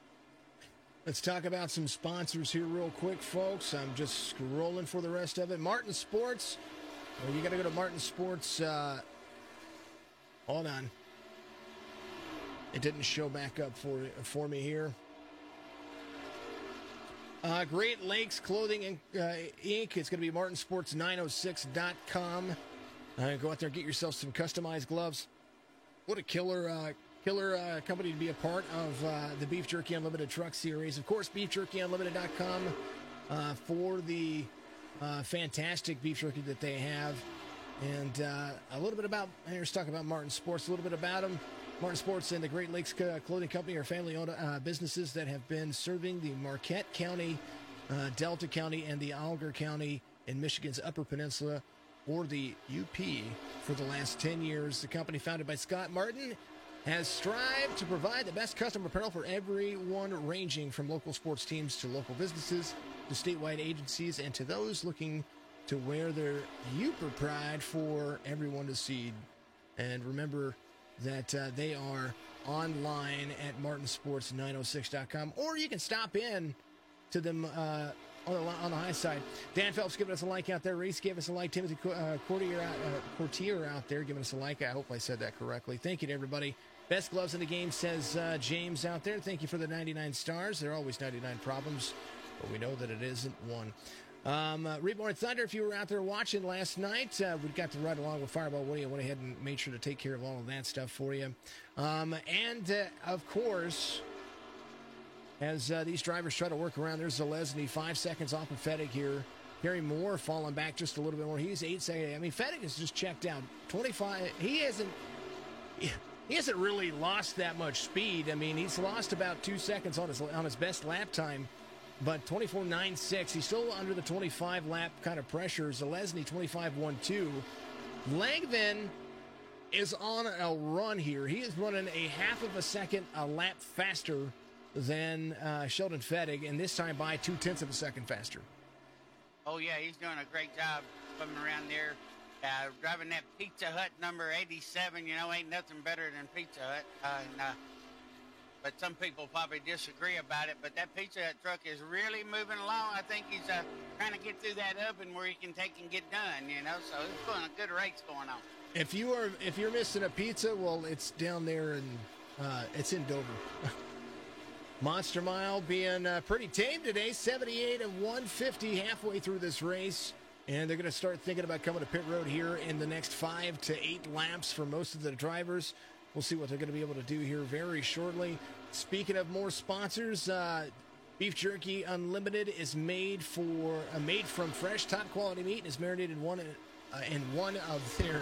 Let's talk about some sponsors here real quick, folks. I'm just scrolling for the rest of it. Martin Sports. Well, you got to go to Martin Sports. Hold on. It didn't show back up for me here. Great Lakes Clothing Inc. It's going to be martinsports906.com. Go out there and get yourself some customized gloves. What a killer company to be a part of the Beef Jerky Unlimited Truck Series. Of course, beefjerkyunlimited.com for the fantastic beef jerky that they have. And a little bit about, here's talk about Martin Sports, a little bit about them. Martin Sports and the Great Lakes Clothing Company are family-owned businesses that have been serving the Marquette County, Delta County, and the Alger County in Michigan's Upper Peninsula, or the UP, for the last 10 years. The company, founded by Scott Martin, has strived to provide the best custom apparel for everyone, ranging from local sports teams to local businesses to statewide agencies and to those looking to wear their Uper pride for everyone to see. And remember that they are online at martinsports906.com, or you can stop in to them on the high side. Dan Phelps giving us a like out there. Reese gave us a like. Timothy Courtier out there giving us a like. I hope I said that correctly. Thank you to everybody. Best gloves in the game, says James out there. Thank you for the 99 stars. There are always 99 problems, but we know that it isn't one. Reborn Thunder, if you were out there watching last night, we got to ride along with Fireball Woody. I went ahead and made sure to take care of all of that stuff for you. Of course, as these drivers try to work around, there's Zalesny 5 seconds off of Fettig here. Gary Moore falling back just a little bit more. He's 8 seconds. I mean, Fettig is just checked out. 25. He hasn't really lost that much speed. I mean, he's lost about 2 seconds on his best lap time. But 24.96, he's still under the 25 lap kind of pressure. Zalesny 25.12. Langvin is on a run here. He is running a half of a second a lap faster than Sheldon Fettig, and this time by 0.2 of a second faster. Oh, yeah, he's doing a great job coming around there. Driving that Pizza Hut number 87, ain't nothing better than Pizza Hut. But some people probably disagree about it. But that Pizza Hut truck is really moving along. I think he's trying to get through that oven where he can take and get done, So it's going a good race going on. If you're missing a pizza, well, it's down there and it's in Dover. Monster Mile being pretty tame today, 78 of 150 halfway through this race. And they're going to start thinking about coming to pit road here in the next 5 to 8 laps for most of the drivers. We'll see what they're going to be able to do here very shortly. Speaking of more sponsors, Beef Jerky Unlimited is made from fresh, top-quality meat and is marinated in one of their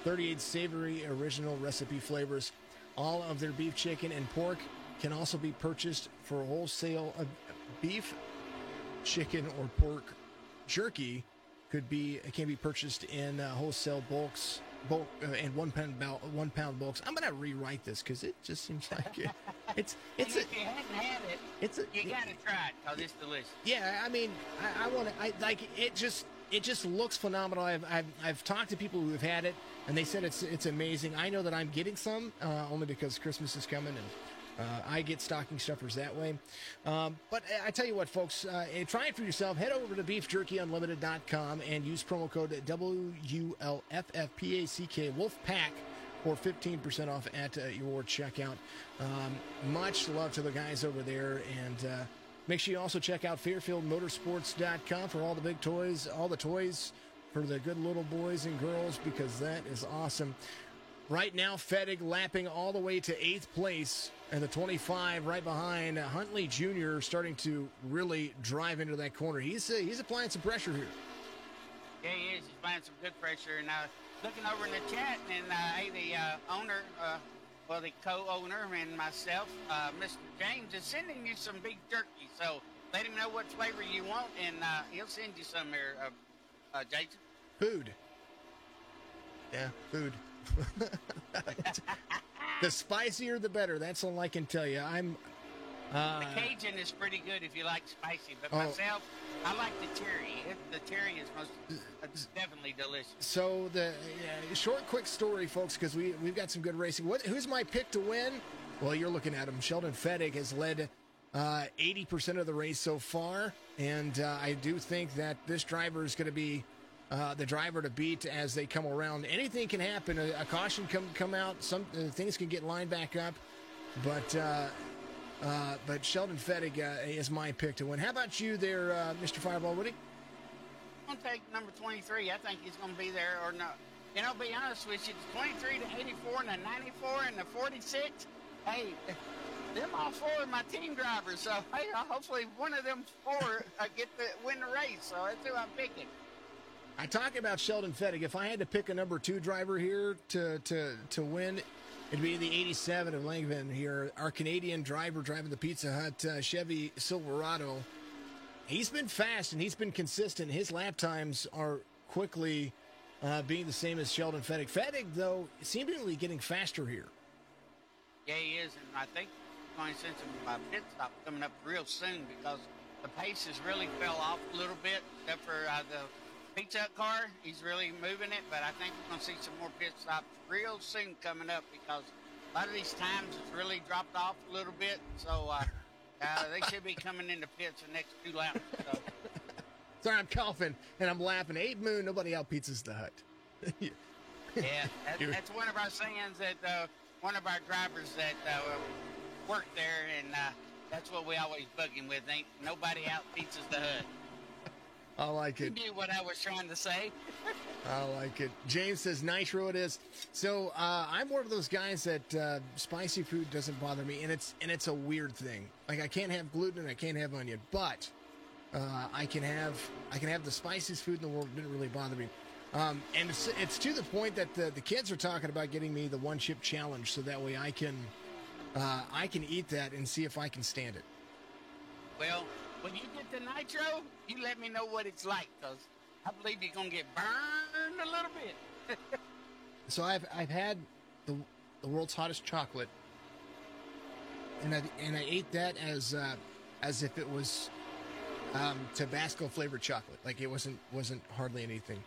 38 savory original recipe flavors. All of their beef, chicken, and pork can also be purchased for wholesale. Beef, chicken, or pork jerky can be purchased in wholesale bulk and 1 pound bulks. I'm gonna rewrite this because it just seems like it's if you hadn't had it, you gotta try it because it's delicious. Yeah, I mean, I want to. It just looks phenomenal. I've talked to people who have had it and they said it's amazing. I know that I'm getting some only because Christmas is coming and I get stocking stuffers that way. But I tell you what, folks, try it for yourself. Head over to beefjerkyunlimited.com and use promo code WULFFPACK, Wolfpack, for 15% off at your checkout. Much love to the guys over there. And make sure you also check out FairfieldMotorsports.com for all the big toys, all the toys for the good little boys and girls, because that is awesome. Right now, Fettig lapping all the way to 8th place, and the 25 right behind Huntley Jr. starting to really drive into that corner. He's applying some pressure here. Yeah, he is. He's applying some good pressure. And looking over in the chat, and the owner, the co-owner and myself, Mr. James, is sending you some beef jerky. So let him know what flavor you want, and he'll send you some here, Jason. Food. Yeah, food. The spicier, the better. That's all I can tell you. The Cajun is pretty good if you like spicy, but myself, I like the terry. The terry is definitely delicious. So the short, quick story, folks, because we've got some good racing. Who's my pick to win? Well, you're looking at him. Sheldon Fettig has led 80% of the race so far, and I do think that this driver is going to be the driver to beat as they come around. Anything can happen. A caution come out. Some things can get lined back up. But Sheldon Fettig is my pick to win. How about you there, Mr. Fireball Woody? I'm going to take number 23. I think he's going to be there or not. You know, be honest with you, the 23 to 84 and the 94 and the 46, hey, them all four are my team drivers. So, hey, hopefully one of them four get to win the race. So that's who I'm picking. I talk about Sheldon Fettig. If I had to pick a number 2 driver here to win, it'd be the 87 of Langevin here. Our Canadian driver driving the Pizza Hut Chevy Silverado. He's been fast and he's been consistent. His lap times are quickly being the same as Sheldon Fettig. Fettig, though, seemingly getting faster here. Yeah, he is, and I think we're going to send some pit stop coming up real soon because the pace has really fell off a little bit, except for the Pizza Hut car. He's really moving it, but I think we're going to see some more pit stops real soon coming up because a lot of these times has really dropped off a little bit, so they should be coming into pits the next 2 laps. So. Sorry, I'm coughing and I'm laughing. Abe Moon, nobody out pizzas the Hut. Yeah, that's one of our sayings that one of our drivers that work there, and that's what we always bug him with. Ain't nobody out pizzas the Hut. I like it. You knew what I was trying to say. I like it. James says nitro it is. So I'm one of those guys that spicy food doesn't bother me, and it's a weird thing. Like I can't have gluten, I can't have onion, but I can have the spiciest food in the world. It didn't really bother me. And it's to the point that the kids are talking about getting me the 1-chip challenge, so that way I can eat that and see if I can stand it. Well, when you get the nitro, you let me know what it's like, because I believe you're going to get burned a little bit. So I've had the world's hottest chocolate, and I ate that as if it was Tabasco flavored chocolate. Like it wasn't hardly anything.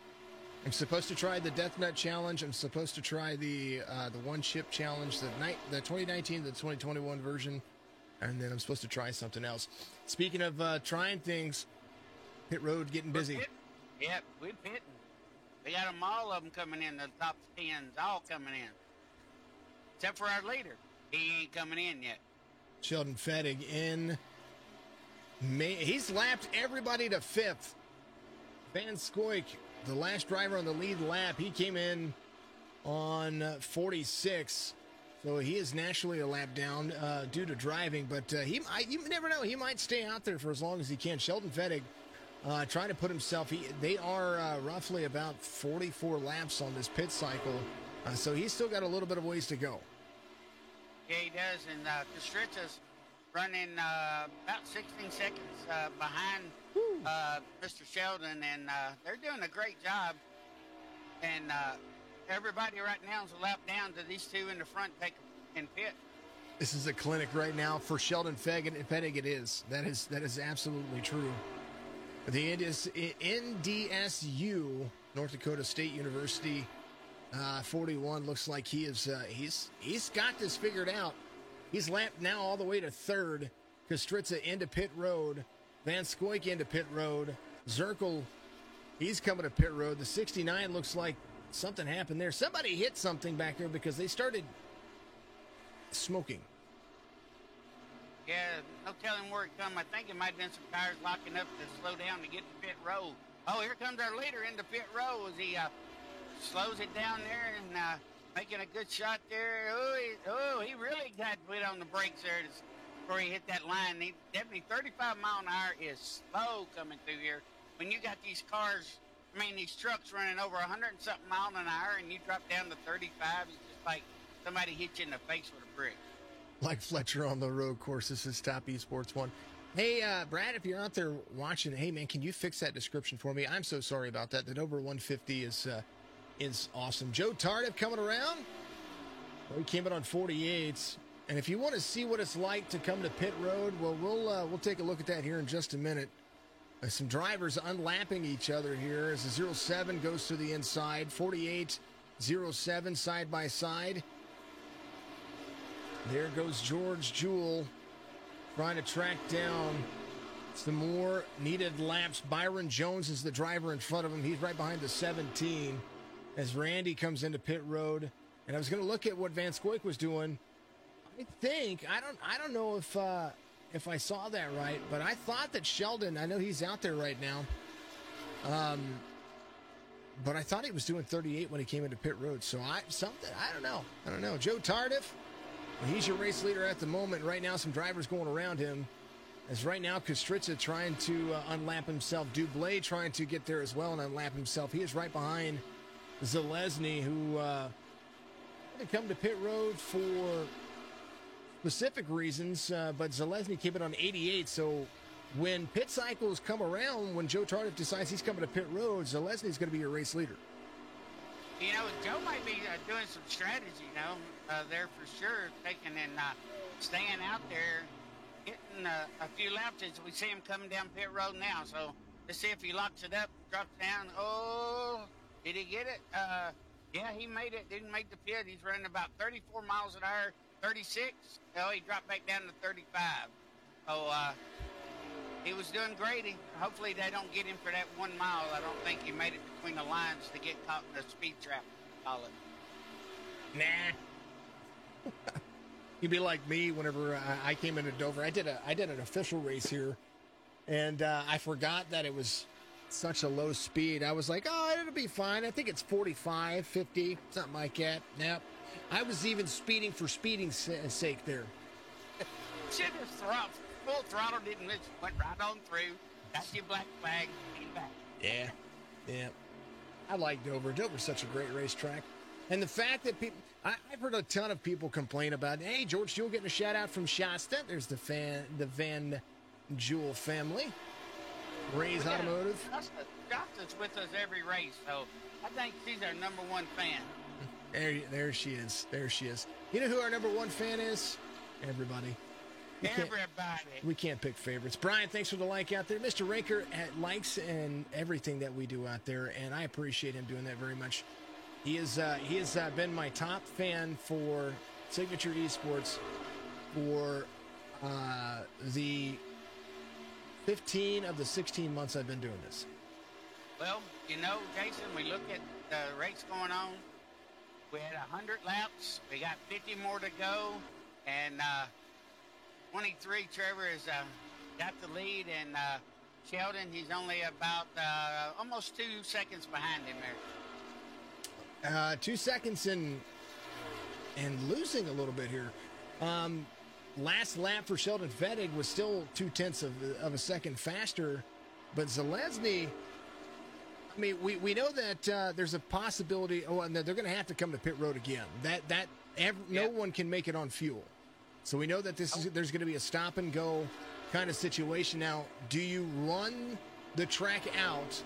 I'm supposed to try the Death Nut Challenge. I'm supposed to try the 1-chip challenge, the 2019, the 2021 version, and then I'm supposed to try something else. Speaking of trying things, pit road getting busy. Yep, we're pitting. We got them, all of them coming in, the top 10s, all coming in. Except for our leader. He ain't coming in yet. Sheldon Fettig in May. He's lapped everybody to 5th. Van Scoik, the last driver on the lead lap, he came in on 46. So he is naturally a lap down due to driving, but you never know. He might stay out there for as long as he can. Sheldon Fettig trying to put himself. They are roughly about 44 laps on this pit cycle, so he's still got a little bit of ways to go. Yeah, he does, and Kostritza's running about 16 seconds behind Mr. Sheldon, and they're doing a great job. And everybody right now is a lap down to these two in the front in pit. This is a clinic right now for Sheldon Fettig. It is. That is absolutely true. The NDSU, North Dakota State University, 41 looks like he's got this figured out. He's lapped now all the way to 3rd. Kostritza into pit road. Van Scoik into pit road. Zirkel, he's coming to pit road. The 69 looks like something happened there. Somebody hit something back there because they started smoking. Yeah, no telling where it come. I think it might have been some tires locking up to slow down to get to pit road. Oh, here comes our leader into pit road as he slows it down there and making a good shot there. He really got to put on the brakes there before he hit that line. He definitely 35 mile an hour is slow coming through here. When you got these cars, these trucks running over 100 and something mile an hour, and you drop down to 35, it's just like somebody hit you in the face with a brick. Like Fletcher on the road course. This is Top Esports 1. Hey, Brad, if you're out there watching, hey, man, can you fix that description for me? I'm so sorry about that. The Dover 150 is awesome. Joe Tardif coming around. Well, he came in on 48. And if you want to see what it's like to come to pit road, well, we'll take a look at that here in just a minute. Some drivers unlapping each other here as the 07 goes to the inside. 48, 07 side by side. There goes George Jewell trying to track down some more needed laps. Byron Jones is the driver in front of him. He's right behind the 17 as Randy comes into pit road. And I was going to look at what Van Scoik was doing. I don't know if I saw that right, but I thought that Sheldon, I know he's out there right now, but I thought he was doing 38 when he came into pit road. So I don't know. Joe Tardif, he's your race leader at the moment. Right now, some drivers going around him. As right now, Kustritsa trying to unlap himself. Dublé trying to get there as well and unlap himself. He is right behind Zalesny, who didn't come to pit road for specific reasons, but Zalesny came in on 88. So when pit cycles come around, when Joe Tardif decides he's coming to pit road, Zalesny's going to be your race leader. You know, Joe might be doing some strategy, there for sure, taking and staying out there, getting a few laps as we see him coming down pit road now. So let's see if he locks it up, drops down. Oh, did he get it? Yeah, he made it. Didn't make the pit. He's running about 34 miles an hour, 36. Oh, he dropped back down to 35. So he was doing great. Hopefully they don't get him for that 1 mile. I don't think he made it between the lines to get caught in the speed trap. Call it. Nah. You'd be like me whenever I came into Dover. I did an official race here, and I forgot that it was such a low speed. I was like, oh, it'll be fine. I think it's 45, 50, something like that. Nope. I was even speeding for speeding's sake there. Should have full throttle, didn't miss, went right on through, got your black flag, came back. Yeah. I like Dover. Dover's such a great racetrack. And the fact that people, I've heard a ton of people complain about, hey, George Jewell getting a shout out from Shasta. There's the Van Jewell family. Ray's Automotive. Shasta's with us every race, so I think she's our number one fan. There she is. You know who our number one fan is? Everybody. We can't pick favorites. Brian, thanks for the like out there. Mr. Raker likes and everything that we do out there, and I appreciate him doing that very much. He has been my top fan for Signature Esports for the 15 of the 16 months I've been doing this. Well, you know, Jason, we look at the race going on. We had 100 laps. We got 50 more to go, and 23, Trevor has got the lead, and Sheldon, he's only about almost 2 seconds behind him there. 2 seconds and losing a little bit here. Last lap for Sheldon Fettig was still 0.2 of a second faster, but Zalesny, I mean, we know that there's a possibility. Oh, and they're going to have to come to pit road again. No one can make it on fuel. So we know that there's going to be a stop and go kind of situation. Now, do you run the track out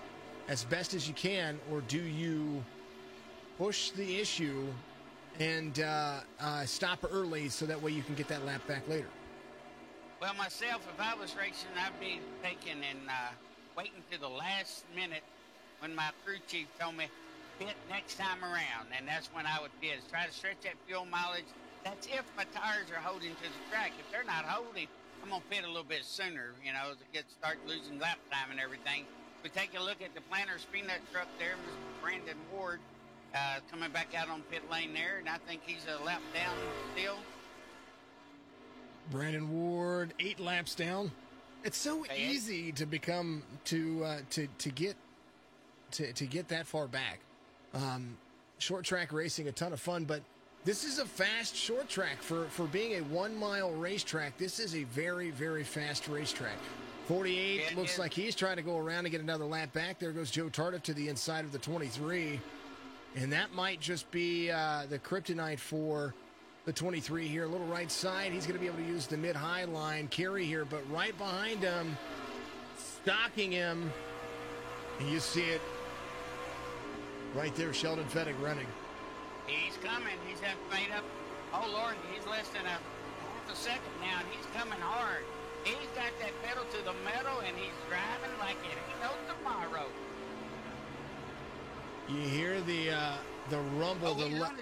as best as you can, or do you push the issue and stop early so that way you can get that lap back later? Well, myself, if I was racing, I'd be taking and waiting to the last minute when my crew chief told me pit next time around, and that's when I would pit. Try to stretch that fuel mileage. That's if my tires are holding to the track. If they're not holding, I'm going to pit a little bit sooner, to start losing lap time and everything. We take a look at the Planters Peanut truck there, Mr. Brandon Ward, coming back out on pit lane there, and I think he's a lap down still. Brandon Ward, 8 laps down. It's so easy to become to get that far back. Short track racing, a ton of fun, but this is a fast short track for being a 1 mile racetrack. This is a very, very fast racetrack. 48 looks like he's trying to go around and get another lap back. There goes Joe Tardif to the inside of the 23. And that might just be the kryptonite for the 23 here. A little right side. He's going to be able to use the mid-high line carry here. But right behind him, stalking him, and you see it right there, Sheldon Fettig running. He's coming. He's made up. Oh, Lord, he's less than half a second now, and he's coming hard. He's got that pedal to the metal, and he's driving like it ain't no tomorrow. You hear the rumble, the rumble,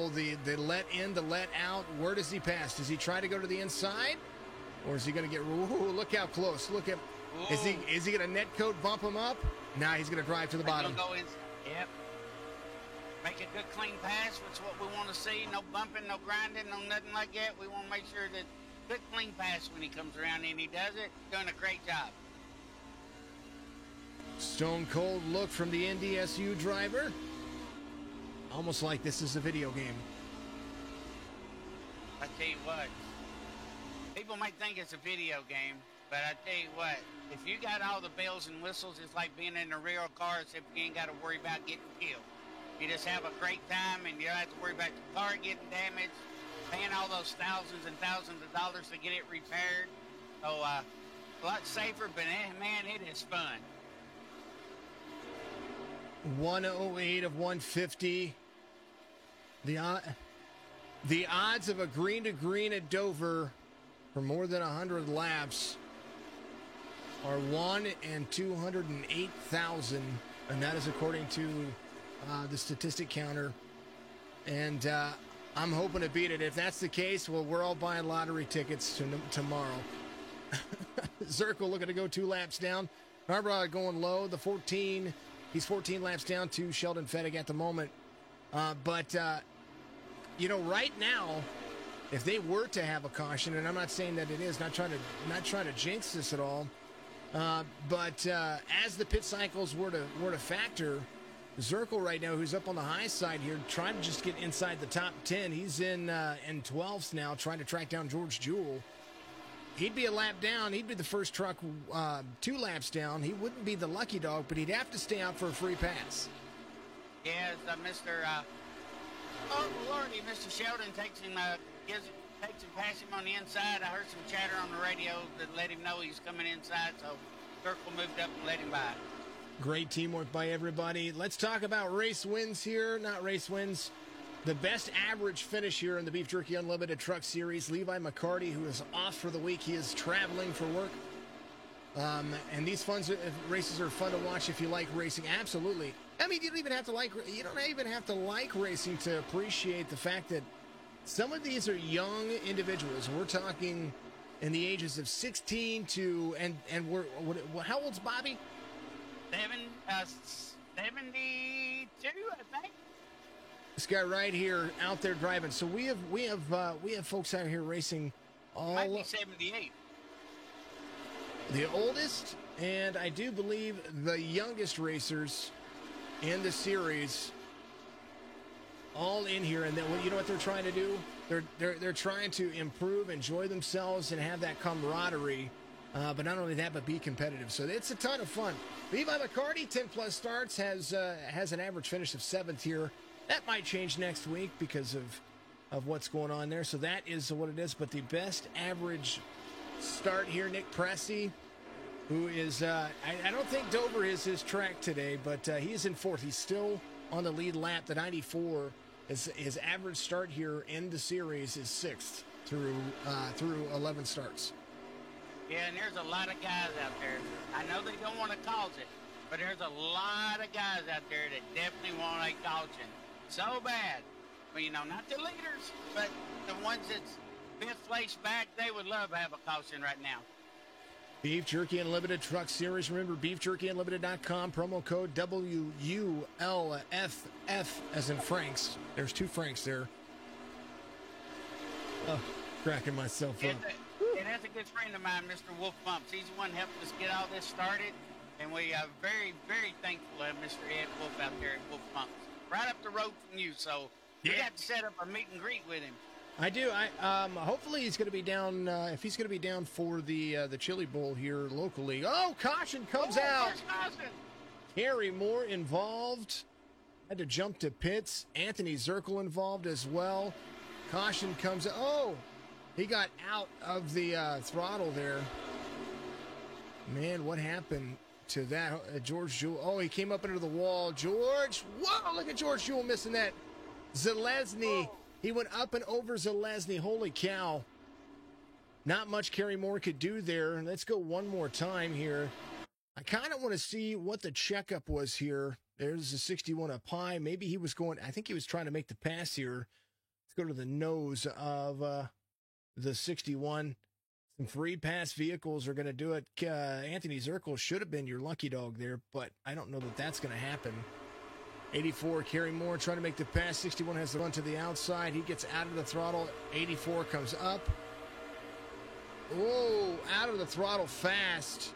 the let in, the let out. Where does he pass? Does he try to go to the inside, or is he going to get? Ooh, look how close! Look at. Ooh. Is he going to net code bump him up? Nah, he's going to drive to the bottom. Go in. Yep. make a good, clean pass, which is what we want to see. No bumping, no grinding, no nothing like that. We want to make sure that good, clean pass when he comes around, and he does it. Doing a great job. Stone cold look from the NDSU driver. Almost like this is a video game. I tell you what, people might think it's a video game, but I tell you what, if you got all the bells and whistles, it's like being in a real car, except you ain't got to worry about getting killed. You just have a great time, and you don't have to worry about the car getting damaged, paying all those thousands and thousands of dollars to get it repaired. So, a lot safer, but man, it is fun. 108 of 150. The odds of a green to green at Dover for more than 100 laps are 1 in 208,000, and that is according to the statistic counter. And I'm hoping to beat it. If that's the case, well, we're all buying lottery tickets tomorrow. Zirkle looking to go 2 laps down. Harborough going low. He's 14 laps down to Sheldon Fettig at the moment. But right now, if they were to have a caution, and I'm not saying that it is, not trying to jinx this at all, but as the pit cycles were to factor, Zirkle right now, who's up on the high side here, trying to just get inside the top 10. He's in 12th now, trying to track down George Jewell. He'd be a lap down. He'd be the first truck 2 laps down. He wouldn't be the lucky dog, but he'd have to stay out for a free pass. Yes, Mr. Lordy, Mr. Sheldon takes him past him on the inside. I heard some chatter on the radio that let him know he's coming inside, so Zirkle moved up and let him by. Great teamwork by everybody. Let's talk about race wins here. Not race wins. The best average finish here in the Beef Jerky Unlimited Truck Series. Levi McCarty, who is off for the week. He is traveling for work. And these races are fun to watch if you like racing. Absolutely. I mean, you don't even have to like racing to appreciate the fact that some of these are young individuals. We're talking in the ages of 16 to and how old's Bobby? 72, I think. This guy right here out there driving. So we have folks out here racing. Might be 78. The oldest and I do believe the youngest racers in the series, all in here. And then you know what they're trying to do? They're trying to improve, enjoy themselves, and have that camaraderie. But not only that, but be competitive. So it's a ton of fun. Levi McCarty, 10+ starts, has an average finish of 7th here. That might change next week because of what's going on there. So that is what it is. But the best average start here, Nick Pressey, who is, I don't think Dover is his track today, but he is in 4th. He's still on the lead lap. The 94, his average start here in the series is 6th through 11 starts. Yeah, and there's a lot of guys out there. I know they don't want to cause it, but there's a lot of guys out there that definitely want a caution so bad. Well, not the leaders, but the ones that's 5th place back, they would love to have a caution right now. Beef Jerky Unlimited Truck Series. Remember, beefjerkyunlimited.com, promo code WULFF, as in Franks. There's 2 Franks there. Oh, cracking myself up. And that's a good friend of mine, Mr. Wolf Bumps. He's the one who helped us get all this started. And we are very, very thankful to have Mr. Ed Wolf out there at Wolf Bumps. Right up the road from you, so we got to set up a meet and greet with him. I do. Hopefully he's going to be down. If he's going to be down for the Chili Bowl here locally. Oh, caution comes out. Harry Moore involved. Had to jump to pits. Anthony Zirkle involved as well. Caution comes. Oh, he got out of the throttle there. Man, what happened to that? George Jewell. Oh, he came up into the wall. George. Whoa, look at George Jewell missing that. Zalesny. He went up and over Zalesny. Holy cow. Not much Kerry Moore could do there. Let's go one more time here. I kind of want to see what the checkup was here. There's the 61 up high. Maybe he was going, I think he was trying to make the pass here. Let's go to the nose of the 61. Some free pass vehicles are going to do it. Anthony Zirkle should have been your lucky dog there, but I don't know that that's going to happen. 84, Kerry Moore trying to make the pass. 61 has the run to the outside. He gets out of the throttle. 84 comes up. Whoa, out of the throttle fast.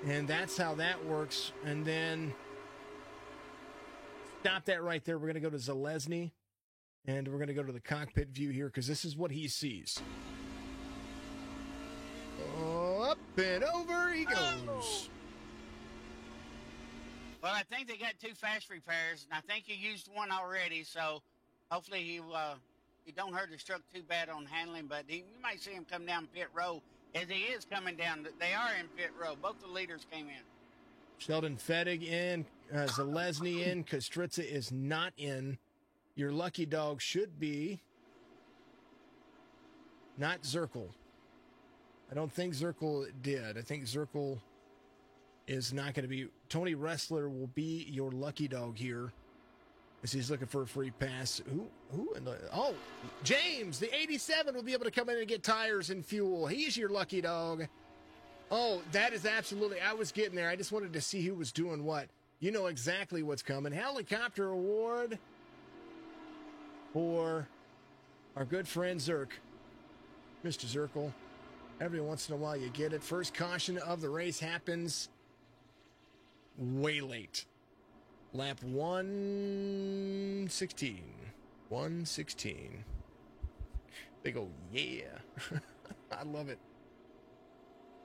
And that's how that works. And then stop that right there. We're going to go to Zalesny. And we're going to go to the cockpit view here because this is what he sees. Up and over he goes. Well, I think they got 2 fast repairs, and I think you used one already, so hopefully he don't hurt his truck too bad on handling, but you might see him come down pit row as he is coming down. They are in pit row. Both the leaders came in. Sheldon Fettig in, Zalesny in, Kostritza is not in. Your lucky dog should be not Zirkle. I don't think Zirkle did. I think Zirkle is not going to be. Tony Wrestler will be your lucky dog here as he's looking for a free pass. Who in the, oh, James, the 87 will be able to come in and get tires and fuel. He's your lucky dog. Oh, that is absolutely, I was getting there. I just wanted to see who was doing what. You know exactly what's coming. Helicopter award for our good friend Zirk. Mr. Zirkle. Every once in a while you get it. First caution of the race happens way late. Lap 116. 116. They go, yeah. I love it.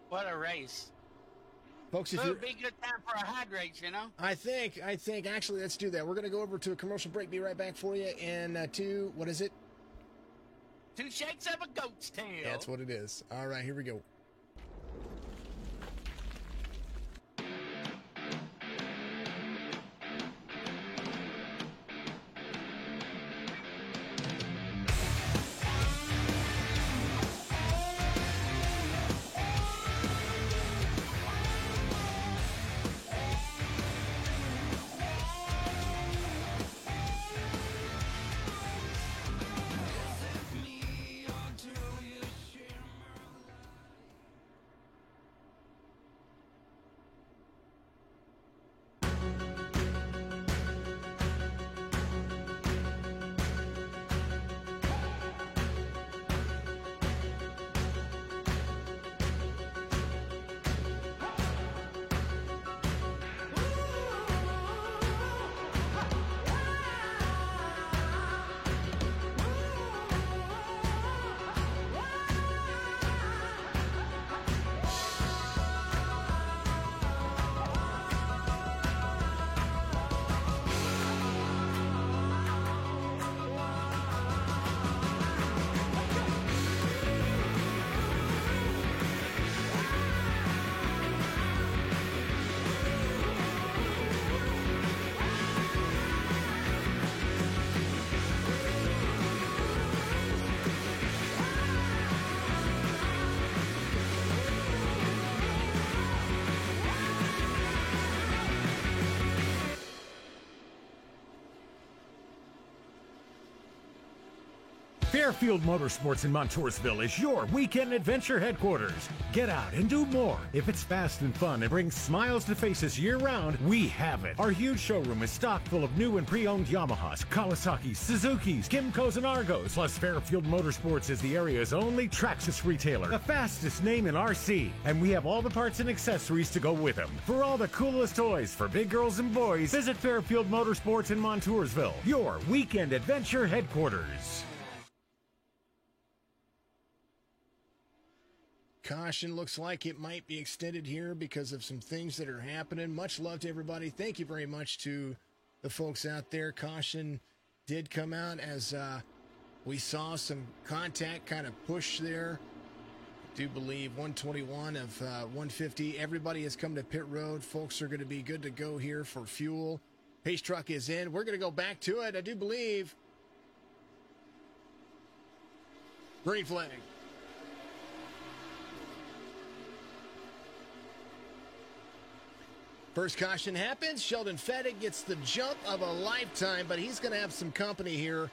What a race. Folks, if it you would be a good time for a hydrate, you know? I think, actually, let's do that. We're going to go over to a commercial break. Be right back for you. And what is it? 2 shakes of a goat's tail. That's what it is. All right, here we go. Fairfield Motorsports in Montoursville is your weekend adventure headquarters. Get out and do more. If it's fast and fun and brings smiles to faces year-round, we have it. Our huge showroom is stocked full of new and pre-owned Yamahas, Kawasaki's, Suzuki's, Kymco's, and Argos. Plus, Fairfield Motorsports is the area's only Traxxas retailer, the fastest name in RC. And we have all the parts and accessories to go with them. For all the coolest toys for big girls and boys, visit Fairfield Motorsports in Montoursville, your weekend adventure headquarters. Caution looks like it might be extended here because of some things that are happening. Much love to everybody. Thank you very much to the folks out there. Caution did come out as we saw some contact kind of push there. I do believe 121 of 150. Everybody has come to pit road. Folks are going to be good to go here for fuel. Pace truck is in. We're going to go back to it. I do believe. Green flag. First caution happens. Sheldon Fettig gets the jump of a lifetime, but he's going to have some company here.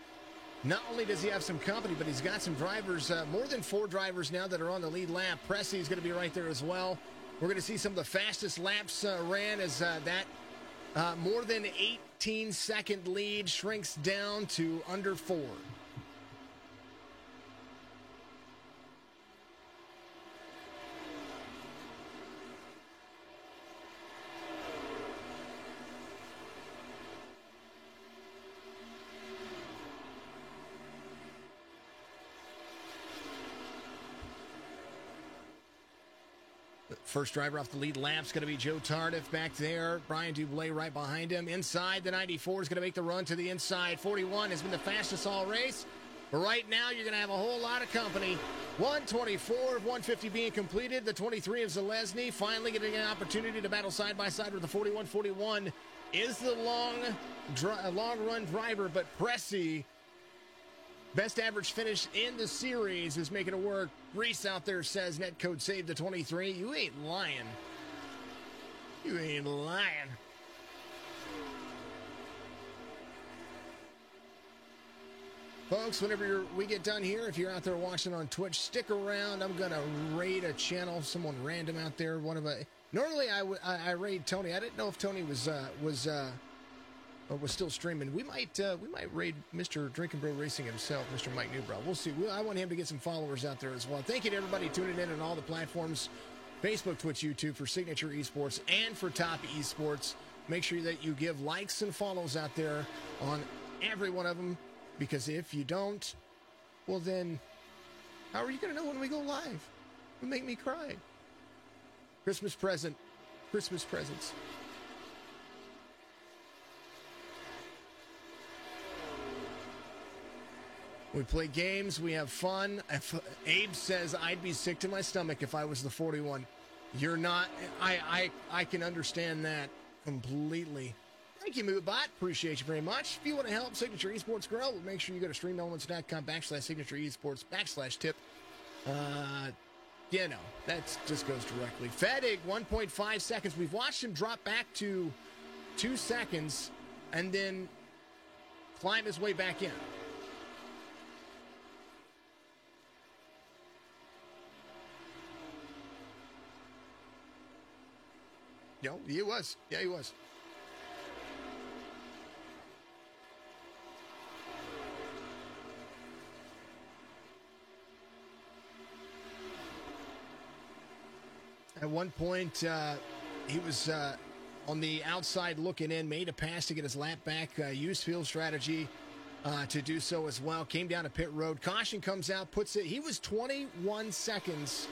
Not only does he have some company, but he's got some drivers, more than 4 drivers now that are on the lead lap. Pressey is going to be right there as well. We're going to see some of the fastest laps ran as that more than 8 14-second lead shrinks down to under 4. First driver off the lead lap's going to be Joe Tardif back there. Brian Dublé right behind him. Inside, the 94 is going to make the run to the inside. 41 has been the fastest all race. But right now, you're going to have a whole lot of company. 124 of 150 being completed. The 23 of Zalesny finally getting an opportunity to battle side by side with the 41. 41 is the long run driver, but Pressey, best average finish in the series, is making it work. Reese out there says netcode save the 23. You ain't lying. You ain't lying. Folks, whenever we get done here, if you're out there watching on Twitch, stick around. I'm going to raid a channel, someone random out there. Normally I raid Tony. I didn't know if Tony was still streaming. We might raid Mr. Drinking Bro Racing himself, Mr. Mike Newbrow. We'll see. I want him to get some followers out there as well. Thank you to everybody tuning in on all the platforms, Facebook, Twitch, YouTube, for Signature Esports and for Top Esports. Make sure that you give likes and follows out there on every one of them, because if you don't, well then, how are you going to know when we go live? It'll make me cry. Christmas present. Christmas presents. We play games, we have fun. Abe says, I'd be sick to my stomach if I was the 41. You're not. I can understand that completely. Thank you, Mootbot. Appreciate you very much. If you want to help Signature Esports grow, make sure you go to streamelements.com/Signature Esports/tip. That just goes directly. Fedig, 1.5 seconds. We've watched him drop back to 2 seconds and then climb his way back in. No, he was. Yeah, he was. At one point, he was on the outside looking in, made a pass to get his lap back, used field strategy to do so as well. Came down to pit road. Caution comes out, puts it. He was 21 seconds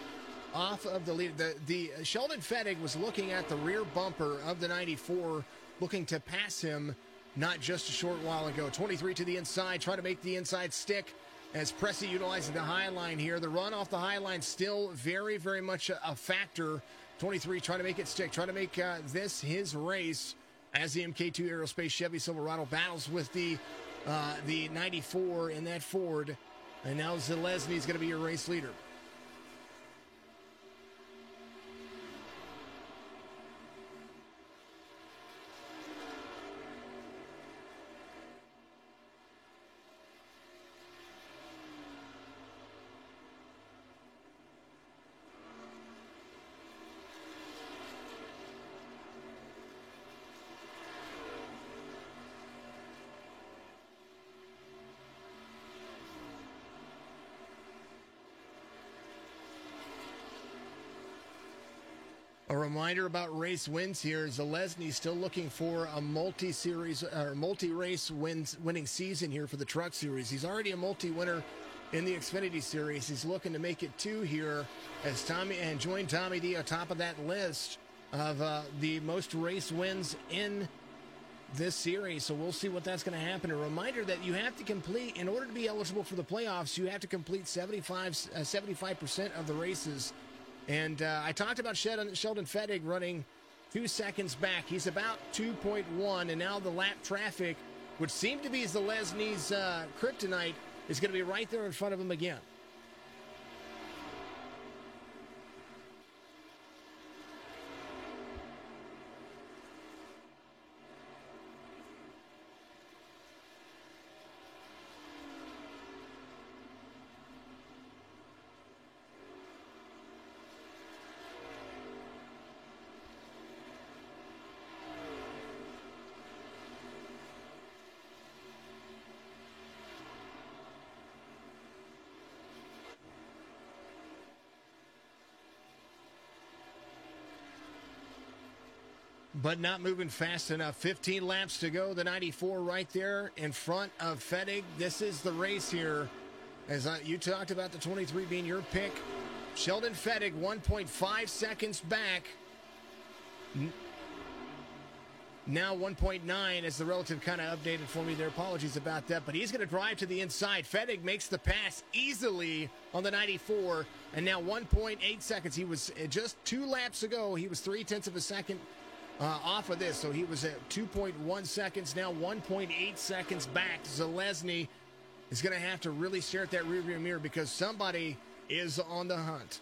off of the lead. The Sheldon Fettig was looking at the rear bumper of the 94, looking to pass him not just a short while ago. 23 to the inside, try to make the inside stick as Pressey utilizing the high line here. The run off the high line still very, very much a factor. 23 trying to make it stick, trying to make this his race as the MK2 Aerospace Chevy Silverado battles with the 94 in that Ford. And now Zalesny is going to be your race leader. A reminder about race wins here. Zalesny still looking for a multi-series or multi-race winning season here for the Truck Series. He's already a multi-winner in the Xfinity Series. He's looking to make it 2 here as join Tommy D on top of that list of the most race wins in this series. So we'll see what that's going to happen. A reminder that you have to complete, in order to be eligible for the playoffs, you have to complete 75% of the races. And I talked about Sheldon Fettig running 2 seconds back. He's about 2.1, and now the lap traffic, which seemed to be Zalesny's kryptonite, is going to be right there in front of him again. but not moving fast enough. 15 laps to go. The 94 right there in front of Fettig. This is the race here. As you talked about the 23 being your pick. Sheldon Fettig, 1.5 seconds back. Now 1.9 as the relative kind of updated for me there. Apologies about that. But he's going to drive to the inside. Fettig makes the pass easily on the 94. And now 1.8 seconds. He was just 2 laps ago. He was 0.3 of a second off of this. So he was at 2.1 seconds. Now 1.8 seconds back. Zalesny is going to have to really stare at that rearview mirror because somebody is on the hunt.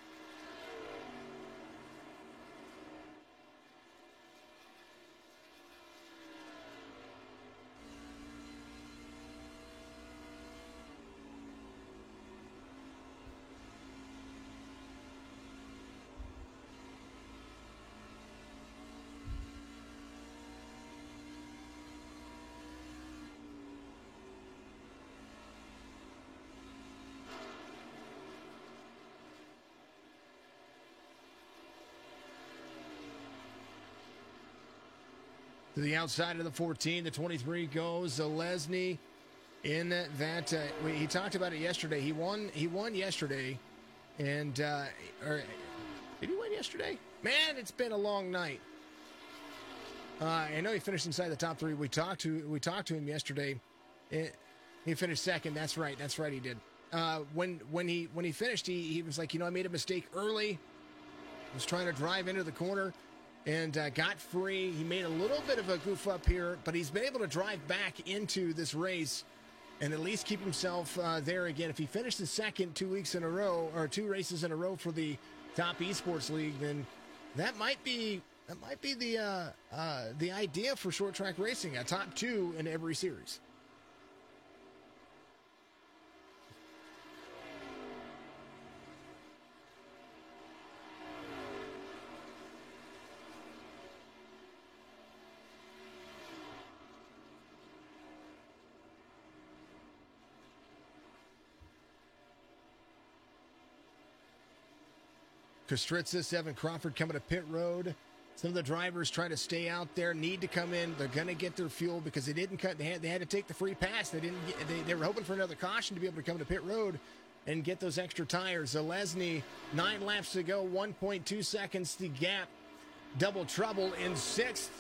To the outside of the 14, the 23 goes Zalesny in that. He talked about it yesterday. He won yesterday, and or did he win yesterday? Man, it's been a long night. I know he finished inside the top 3. We talked to him yesterday. He finished second. That's right. He did. When he finished, he was like, I made a mistake early. I was trying to drive into the corner. And got free. He made a little bit of a goof up here, but he's been able to drive back into this race and at least keep himself there again. If he finishes second 2 weeks in a row, or 2 races in a row for the top esports league, then that might be the idea for short track racing, a top 2 in every series. Kostritza, Evan Crawford coming to pit road. Some of the drivers trying to stay out there, need to come in. They're going to get their fuel because they didn't cut. They had to take the free pass. They were hoping for another caution to be able to come to pit road and get those extra tires. Zalesny, 9 laps to go, 1.2 seconds the gap. Double trouble in 6th.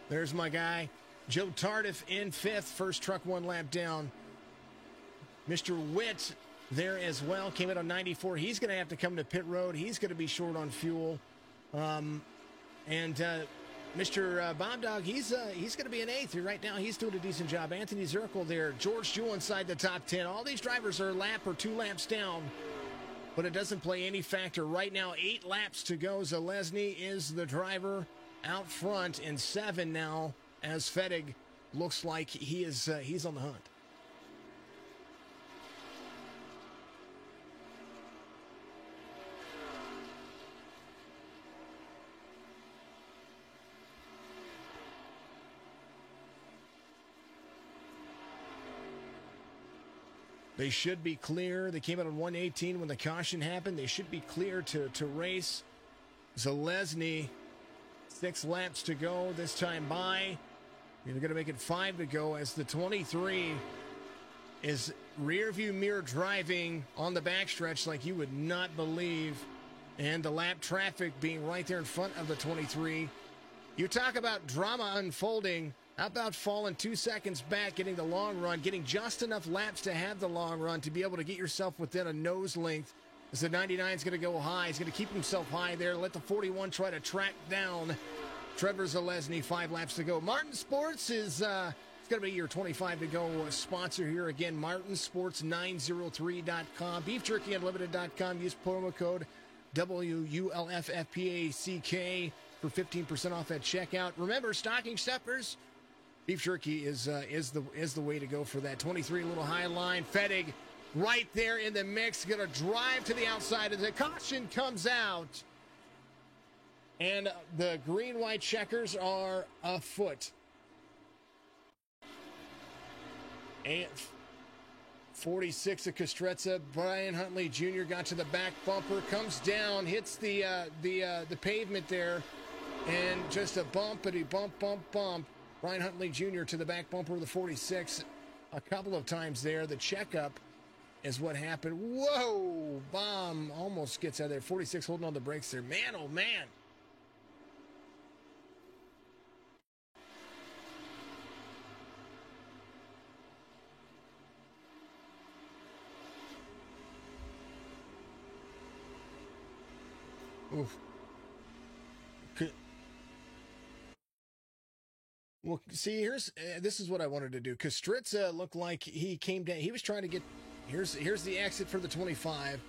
There's my guy. Joe Tardif in 5th. First truck 1 lap down. Mr. Witt there as well, came in on 94. He's going to have to come to pit road. He's going to be short on fuel. Mr. Bob Dog, he's going to be an 8th. Right now, he's doing a decent job. Anthony Zirkle there. George Jewell inside the top 10. All these drivers are a lap or 2 laps down, but it doesn't play any factor. Right now, 8 laps to go. Zalesny is the driver out front in 7 now, as Fettig looks like he's on the hunt. They should be clear. They came out on 118 when the caution happened. They should be clear to race. Zalesny, 6 laps to go this time by. They're going to make it 5 to go as the 23 is rear view mirror driving on the backstretch like you would not believe. And the lap traffic being right there in front of the 23. You talk about drama unfolding. How about falling 2 seconds back, getting the long run, getting just enough laps to have the long run to be able to get yourself within a nose length. As the 99 is going to go high. He's going to keep himself high there. Let the 41 try to track down Trevor Zalesny. 5 laps to go. Martin Sports is it's going to be your 25 to go sponsor here. Again, martinsports903.com. BeefJerkyUnlimited.com. Use promo code WULFFPACK for 15% off at checkout. Remember, stocking stuffers. Beef jerky is the way to go for that. 23, a little high line. Fettig right there in the mix. Going to drive to the outside as the caution comes out. And the green-white checkers are afoot. And 46 of Kostritza. Brian Huntley Jr. got to the back bumper. Comes down, hits the pavement there. And just a bumpity bump, bump, bump. Brian Huntley Jr. to the back bumper of the 46 a couple of times there. The checkup is what happened. Whoa! Bomb almost gets out of there. 46 holding on the brakes there. Man, oh man. Oof. Well, see, this is what I wanted to do. Kustritsa looked like he came down. He was trying to get. Here's the exit for the 25.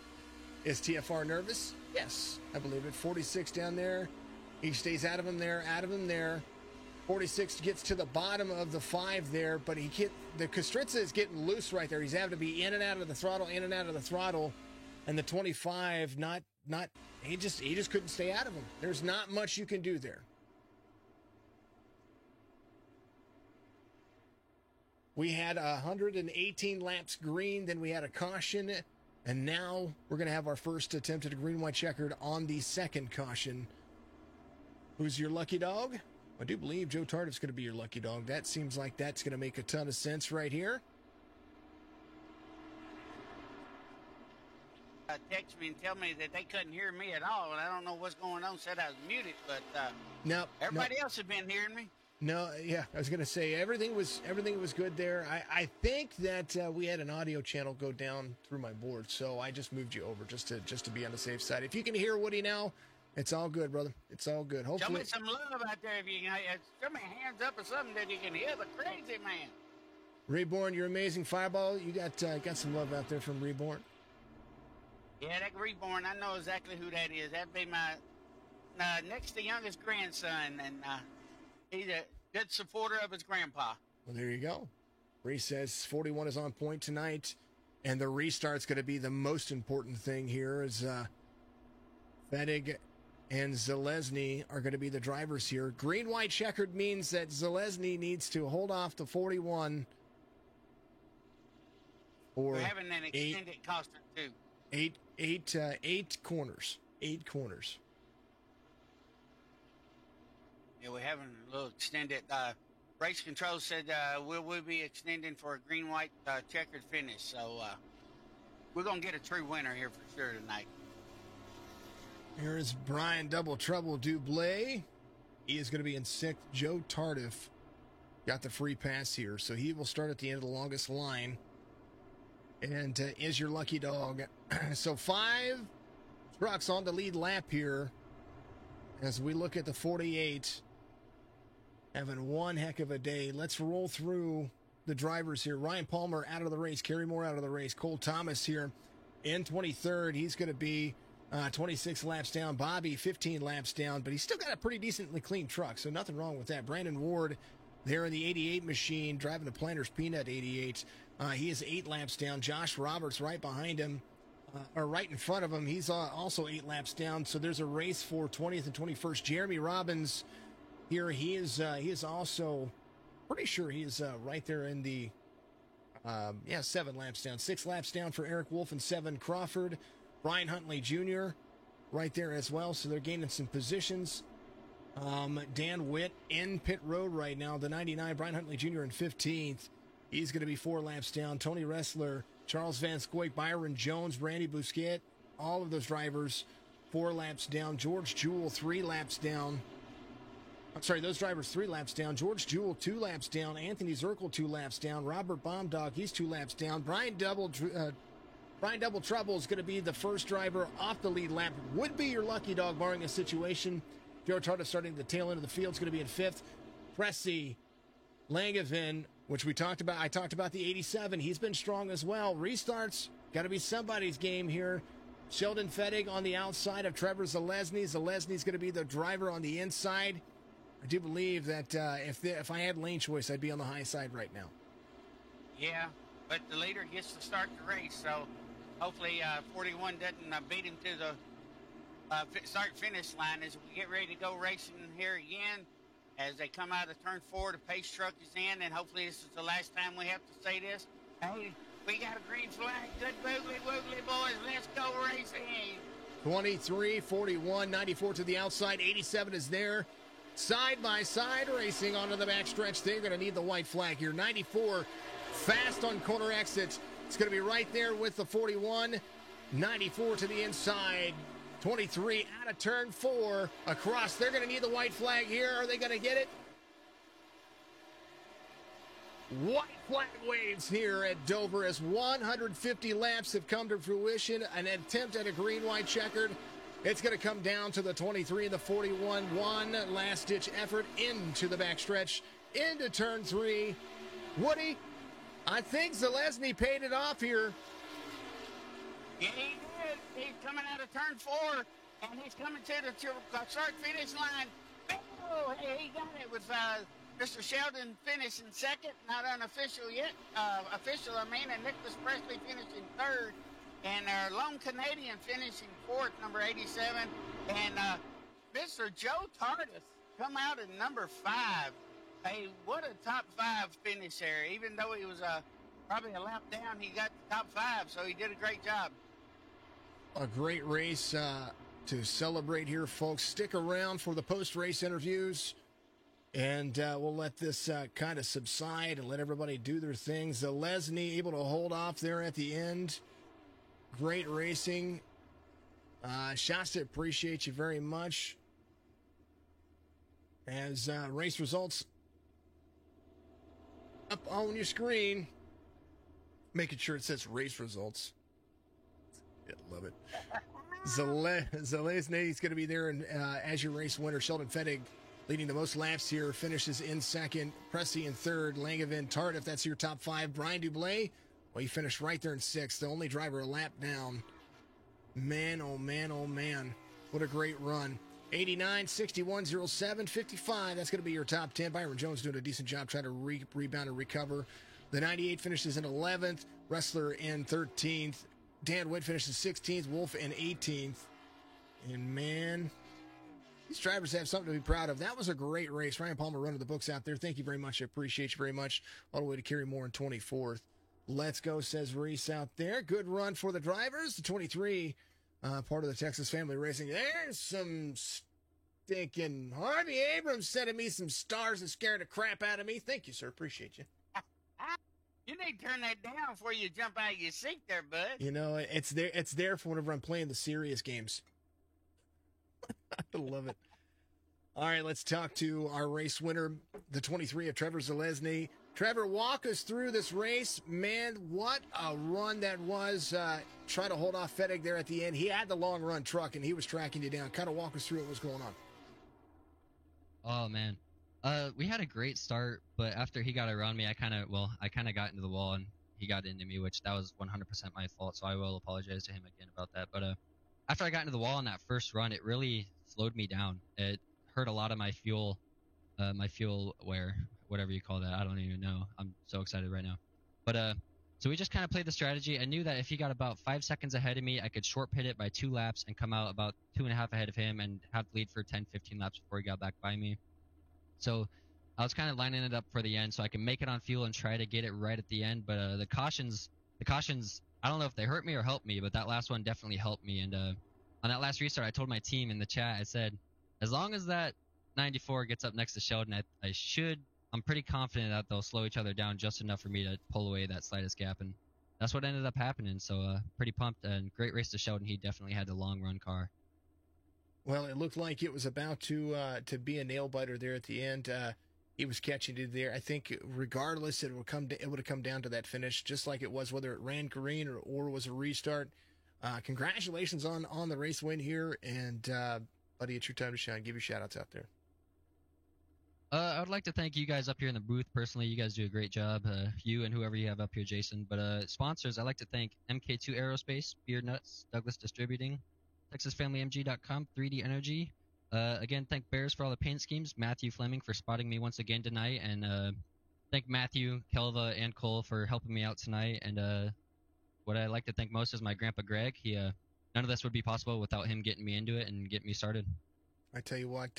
Is TFR nervous? Yes, I believe it. 46 down there. He stays out of him there. 46 gets to the bottom of the 5 there, but the Kustritsa is getting loose right there. He's having to be in and out of the throttle, and the 25 he just couldn't stay out of him. There's not much you can do there. We had 118 laps green, then we had a caution, and now we're going to have our first attempt at a green-white checkered on the second caution. Who's your lucky dog? I do believe Joe Tardif's going to be your lucky dog. That seems like that's going to make a ton of sense right here. Text me and tell me that they couldn't hear me at all, and I don't know what's going on. Said I was muted, but everybody else has been hearing me. No, yeah, I was going to say everything was good there. I think that we had an audio channel go down through my board, so I just moved you over just to be on the safe side. If you can hear Woody now, it's all good, brother. It's all good. Hopefully, show me some love out there. If you can, show me hands up or something that you can hear the crazy man. Reborn, you're amazing. Fireball, you got some love out there from Reborn. Yeah, that Reborn, I know exactly who that is. That'd be my next to youngest grandson, and he's a good supporter of his grandpa. Well, there you go. Bree says 41 is on point tonight, and the restart's going to be the most important thing here as Fettig and Zalesny are going to be the drivers here. Green-white checkered means that Zalesny needs to hold off the 41. We're having an extended coaster, too. Eight corners. 8 corners. Yeah, we're having a little extended. Race control said we'll be extending for a green-white checkered finish. So we're going to get a true winner here for sure tonight. Here is Brian Double Trouble Dublé. He is going to be in 6th. Joe Tardif got the free pass here, so he will start at the end of the longest line. And is your lucky dog. So 5 trucks on the lead lap here as we look at the 48. Having one heck of a day. Let's roll through the drivers here. Ryan Palmer out of the race. Kerry Moore out of the race. Cole Thomas here in 23rd. He's going to be 26 laps down. Bobby 15 laps down, but he's still got a pretty decently clean truck, so nothing wrong with that. Brandon Ward there in the 88 machine, driving the Planters Peanut 88. He is 8 laps down. Josh Roberts right behind him, or right in front of him. He's also 8 laps down. So there's a race for 20th and 21st. Jeremy Robbins here. He is also pretty sure he is right there in the 7 laps down. 6 laps down for Eric Wolf and 7 Crawford. Brian Huntley Jr. right there as well. So they're gaining some positions. Dan Witt in pit road right now. The 99, Brian Huntley Jr. in 15th. He's going to be 4 laps down. Tony Ressler, Charles Van Scoik, Byron Jones, Randy Bousquet, all of those drivers 4 laps down. George Jewell 3 laps down. I'm sorry, those drivers 3 laps down. George Jewell 2 laps down. Anthony Zirkle 2 laps down. Robert Bomdog, he's 2 laps down. Brian Double Trouble is going to be the first driver off the lead lap. Would be your lucky dog, barring a situation. Joe Tardif starting the tail end of the field is going to be in 5th. Pressy, Langevin, which I talked about the 87. He's been strong as well. Restarts, got to be somebody's game here. Sheldon Fettig on the outside of Trevor Zalesny. Zalesny's going to be the driver on the inside. I do believe that if I had lane choice, I'd be on the high side right now. Yeah, but the leader gets to start the race, so hopefully 41 doesn't beat him to the start-finish line as we get ready to go racing here again. As they come out of turn 4, the pace truck is in, and hopefully this is the last time we have to say this. Hey, we got a green flag. Good boogly woogly, boys. Let's go racing. 23, 41, 94 to the outside. 87 is there. Side by side racing onto the backstretch. They're going to need the white flag here. 94 fast on corner exits. It's going to be right there with the 41. 94 to the inside. 23 out of turn 4. Across. They're going to need the white flag here. Are they going to get it? White flag waves here at Dover as 150 laps have come to fruition. An attempt at a green-white checkered. It's going to come down to the 23 and the 41. One last-ditch effort into the backstretch, into turn 3. Woody, I think Zalesny paid it off here. Yeah, he did. He's coming out of turn 4, and he's coming to the start finish line. Oh, hey, he got it with Mr. Sheldon finishing second, not unofficial yet. Official, and Nicholas Presley finishing third. And our lone Canadian finishing 4th, number 87. And Mr. Joe Tardif come out at number 5. Hey, what a top 5 finish there. Even though he was probably a lap down, he got the top 5, so he did a great job. A great race to celebrate here, folks. Stick around for the post-race interviews. And we'll let this kind of subside and let everybody do their things. Zalesny able to hold off there at the end. Great racing. Shasta, appreciate you very much. As race results up on your screen, making sure it says race results. Yeah, love it. Zalesny is going to be there, and as your race winner, Sheldon Fettig leading the most laps here, finishes in second. Pressy in third. Langevin, Tardif, that's your top 5. Brian Dublé, well, he finished right there in 6th. The only driver a lap down. Man, oh man, oh man. What a great run. 89, 61, 07, 55. That's going to be your top 10. Byron Jones doing a decent job trying to rebound and recover. The 98 finishes in 11th. Wrestler in 13th. Dan Witt finishes 16th. Wolf in 18th. And man, these drivers have something to be proud of. That was a great race. Ryan Palmer running the books out there. Thank you very much. I appreciate you very much. All the way to Kerry Moore in 24th. Let's go, says Reese out there. Good run for the drivers. The 23, part of the Texas Family Racing. There's some stinking Harvey Abrams sending me some stars and scared the crap out of me. Thank you, sir. Appreciate you. You need to turn that down before you jump out of your seat there, bud. You know, it's there for whenever I'm playing the serious games. I love it. All right, let's talk to our race winner, the 23 of Trevor Zalesny. Trevor, walk us through this race. Man, what a run that was. Try to hold off Fettig there at the end. He had the long run truck, and he was tracking you down. Kind of walk us through what was going on. Oh, man. We had a great start, but after he got around me, I kind of got into the wall, and he got into me, which that was 100% my fault, so I will apologize to him again about that. But after I got into the wall on that first run, it really slowed me down. It hurt a lot of my fuel wear, whatever you call that. I don't even know. I'm so excited right now. But so we just kind of played the strategy. I knew that if he got about 5 seconds ahead of me, I could short pit it by 2 laps and come out about 2.5 ahead of him and have the lead for 10, 15 laps before he got back by me. So I was kind of lining it up for the end so I can make it on fuel and try to get it right at the end. But the cautions, I don't know if they hurt me or helped me, but that last one definitely helped me. And on that last restart, I told my team in the chat, I said, as long as that 94 gets up next to Sheldon, I'm pretty confident that they'll slow each other down just enough for me to pull away that slightest gap. And that's what ended up happening. So pretty pumped, and great race to Sheldon. He definitely had the long run car. Well, it looked like it was about to be a nail biter there at the end. He was catching it there. I think regardless, it would have come down to that finish, just like it was whether it ran green or was a restart. Congratulations on the race win here, and buddy, it's your time to shine. Give your shout outs out there. I would like to thank you guys up here in the booth. Personally, you guys do a great job. You and whoever you have up here, Jason. But sponsors, I'd like to thank MK2 Aerospace, Beard Nuts, Douglas Distributing, TexasFamilyMG.com, 3D Energy. Again, thank Bears for all the paint schemes. Matthew Fleming for spotting me once again tonight. And thank Matthew, Kelva, and Cole for helping me out tonight. And what I like to thank most is my grandpa Greg. None of this would be possible without him getting me into it and getting me started. I tell you what,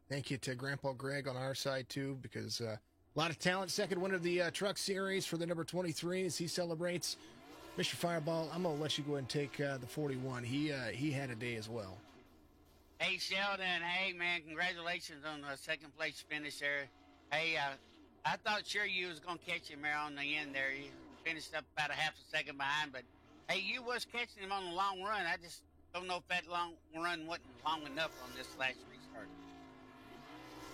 thank you to Grandpa Greg on our side, too, because a lot of talent. Second winner of the Truck Series for the number 23 as he celebrates. Mr. Fireball, I'm going to let you go ahead and take the 41. He had a day as well. Hey, Sheldon. Hey, man, congratulations on the second place finish there. Hey, I thought sure you was going to catch him there on the end there. You finished up about a half a second behind, but hey, you was catching him on the long run. I just don't know if that long run wasn't long enough on this last restart.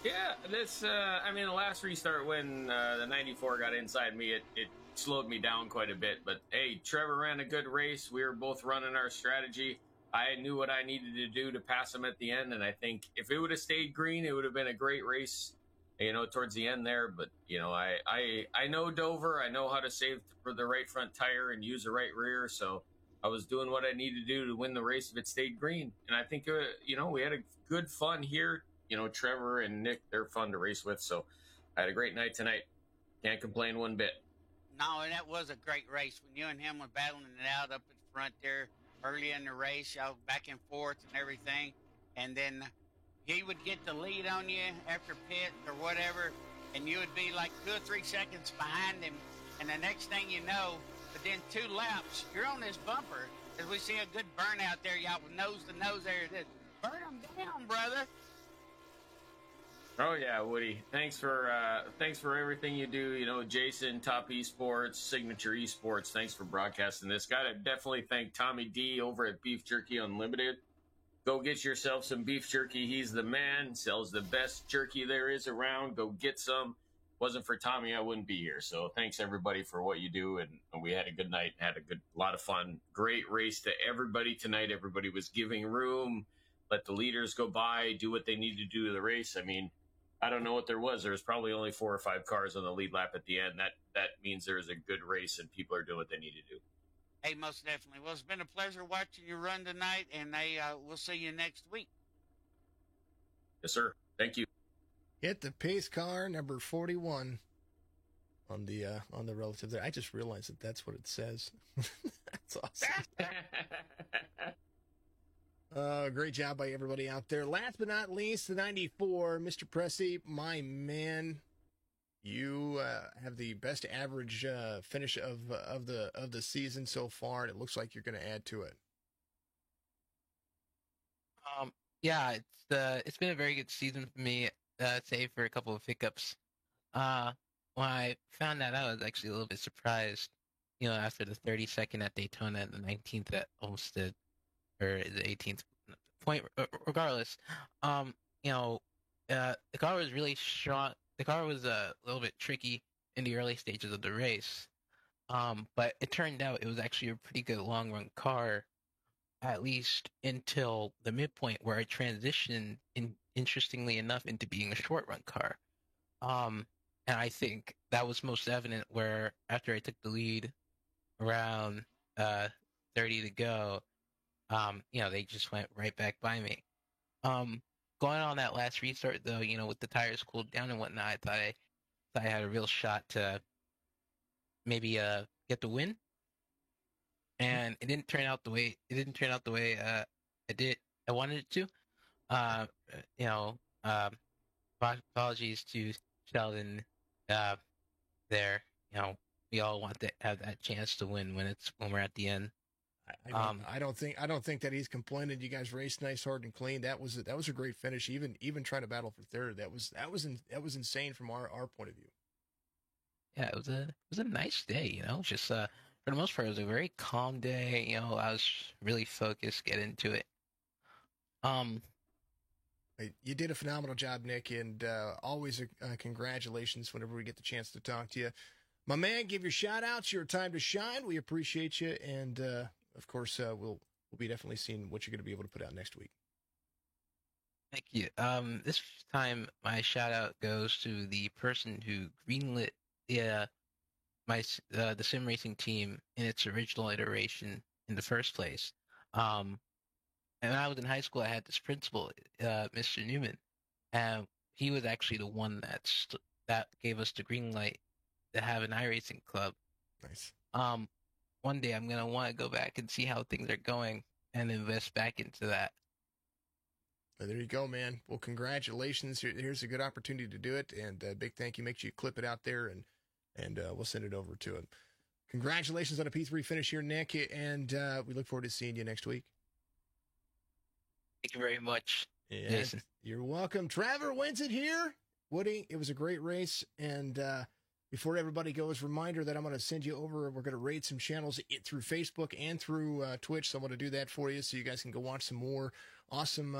Yeah, the last restart when the 94 got inside me, it slowed me down quite a bit. But hey, Trevor ran a good race. We were both running our strategy. I knew what I needed to do to pass him at the end, and I think if it would have stayed green, it would have been a great race, towards the end there. But, I know Dover. I know how to save for the right front tire and use the right rear, so I was doing what I needed to do to win the race if it stayed green. And I think, we had a good fun here. Trevor and Nick, they're fun to race with, so I had a great night tonight. Can't complain one bit. No, and that was a great race when you and him were battling it out up in front there early in the race, y'all back and forth and everything. And then he would get the lead on you after pit or whatever, and you would be like 2 or 3 seconds behind him. And the next thing you know, within 2 laps, you're on this bumper. As we see a good burnout there, y'all, nose to nose there. Burn them down, brother. Oh yeah, Woody. Thanks for everything you do. Jason, Top Esports, Signature Esports. Thanks for broadcasting this. Got to definitely thank Tommy D over at Beef Jerky Unlimited. Go get yourself some beef jerky. He's the man. Sells the best jerky there is around. Go get some. Wasn't for Tommy, I wouldn't be here. So thanks everybody for what you do. And we had a good night. Had a lot of fun. Great race to everybody tonight. Everybody was giving room. Let the leaders go by. Do what they need to do to the race. I don't know what there was. There was probably only 4 or 5 cars on the lead lap at the end. That means there's a good race and people are doing what they need to do. Hey, most definitely. Well, it's been a pleasure watching you run tonight, and we'll see you next week. Yes, sir. Thank you. Hit the pace car number 41 on the relative there. I just realized that's what it says. That's awesome. Great job by everybody out there. Last but not least, the 94, Mr. Pressey, my man. You have the best average finish of the season so far, and it looks like you're going to add to it. Yeah, it's been a very good season for me, save for a couple of hiccups. When I found that out, I was actually a little bit surprised. After the 32nd at Daytona and the 19th at Olmsted, or the 18th point, regardless, the car was really strong. The car was a little bit tricky in the early stages of the race, but it turned out it was actually a pretty good long run car, at least until the midpoint where it transitioned, interestingly enough, into being a short run car. And I think that was most evident where after I took the lead around 30 to go, they just went right back by me. Going on that last restart, though, with the tires cooled down and whatnot, I thought I had a real shot to maybe get the win. And it didn't turn out the way I wanted it to. Apologies to Sheldon there. We all want to have that chance to win when we're at the end. I don't think that he's complaining. You guys raced nice, hard, and clean. That was a great finish. Even trying to battle for third, that was insane from our point of view. Yeah, it was a nice day. Just for the most part, it was a very calm day. I was really focused, get into it. You did a phenomenal job, Nick, and always congratulations whenever we get the chance to talk to you. My man, give your shout outs, your time to shine. We appreciate you, and of course, we'll be definitely seeing what you're going to be able to put out next week. Thank you. This time, my shout out goes to the person who greenlit the sim racing team in its original iteration in the first place. And when I was in high school, I had this principal, Mr. Newman, and he was actually the one that gave us the green light to have an iRacing club. Nice. One day I'm going to want to go back and see how things are going and invest back into that. There you go, man. Well, congratulations. Here's a good opportunity to do it, and a big thank you. Make sure you clip it out there, and we'll send it over to him. Congratulations on a P3 finish here, Nick, and we look forward to seeing you next week. Thank you very much. Yeah, Jason. you're welcome. Trevor wins it here. Woody, it was a great race. And before everybody goes, reminder that I'm going to send you over. We're going to raid some channels through Facebook and through Twitch. So I'm going to do that for you so you guys can go watch some more awesome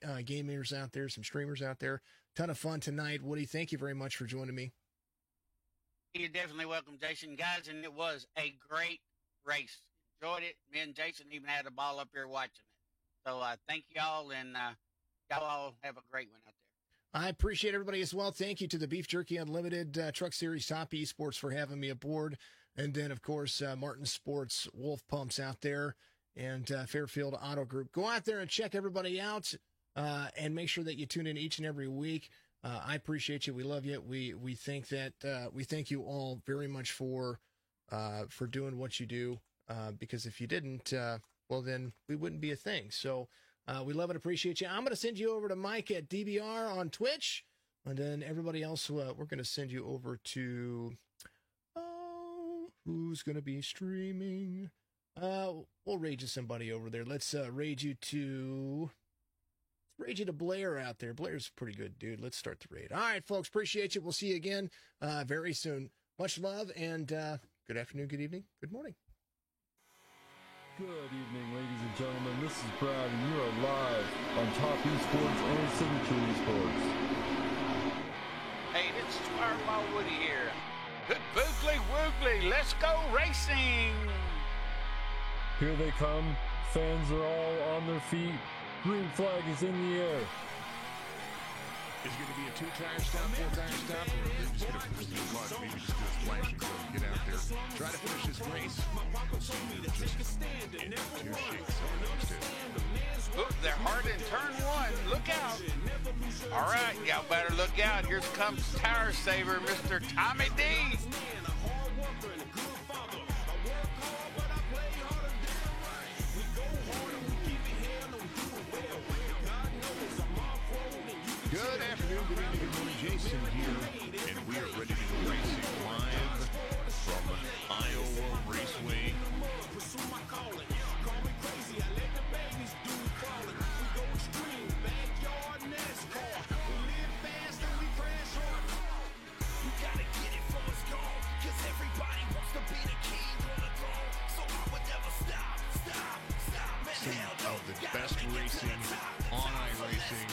gamers out there, some streamers out there. Ton of fun tonight. Woody, thank you very much for joining me. You're definitely welcome, Jason. Guys, and it was a great race. Enjoyed it. Me and Jason even had a ball up here watching it. So thank y'all, and y'all all have a great one out there. I appreciate everybody as well. Thank you to the Beef Jerky Unlimited Truck Series Top Esports for having me aboard. And then, of course, Martin Sports, Wolf Pumps out there, and Fairfield Auto Group. Go out there and check everybody out and make sure that you tune in each and every week. I appreciate you. We love you. We think that we thank you all very much for doing what you do, because if you didn't, well, then we wouldn't be a thing. So we love and appreciate you. I'm going to send you over to Mike at DBR on Twitch. And then everybody else, we're going to send you over to, who's going to be streaming? We'll raid you somebody over there. Let's raid you to Blair out there. Blair's a pretty good dude. Let's start the raid. All right, folks, appreciate you. We'll see you again very soon. Much love, and good afternoon, good evening, good morning. Good evening, ladies and gentlemen. This is Brad, and you are live on Top Esports and Signature Esports. Hey, this is Fireball Woody here. Good boogly woogly. Let's go racing. Here they come. Fans are all on their feet. Green flag is in the air. Is it going to be a 2-tire stop, 4-tire stop, or are they just going to push the mud? Maybe just do a splash and go get out there, try to finish this race. Oop, they're hard in turn one. Look out. All right, y'all better look out. Here comes Tower Saver, Mr. Tommy D. Good afternoon, good evening, good morning. Jason here, and we are ready to go racing live from Iowa Raceway. Some of the best racing on iRacing.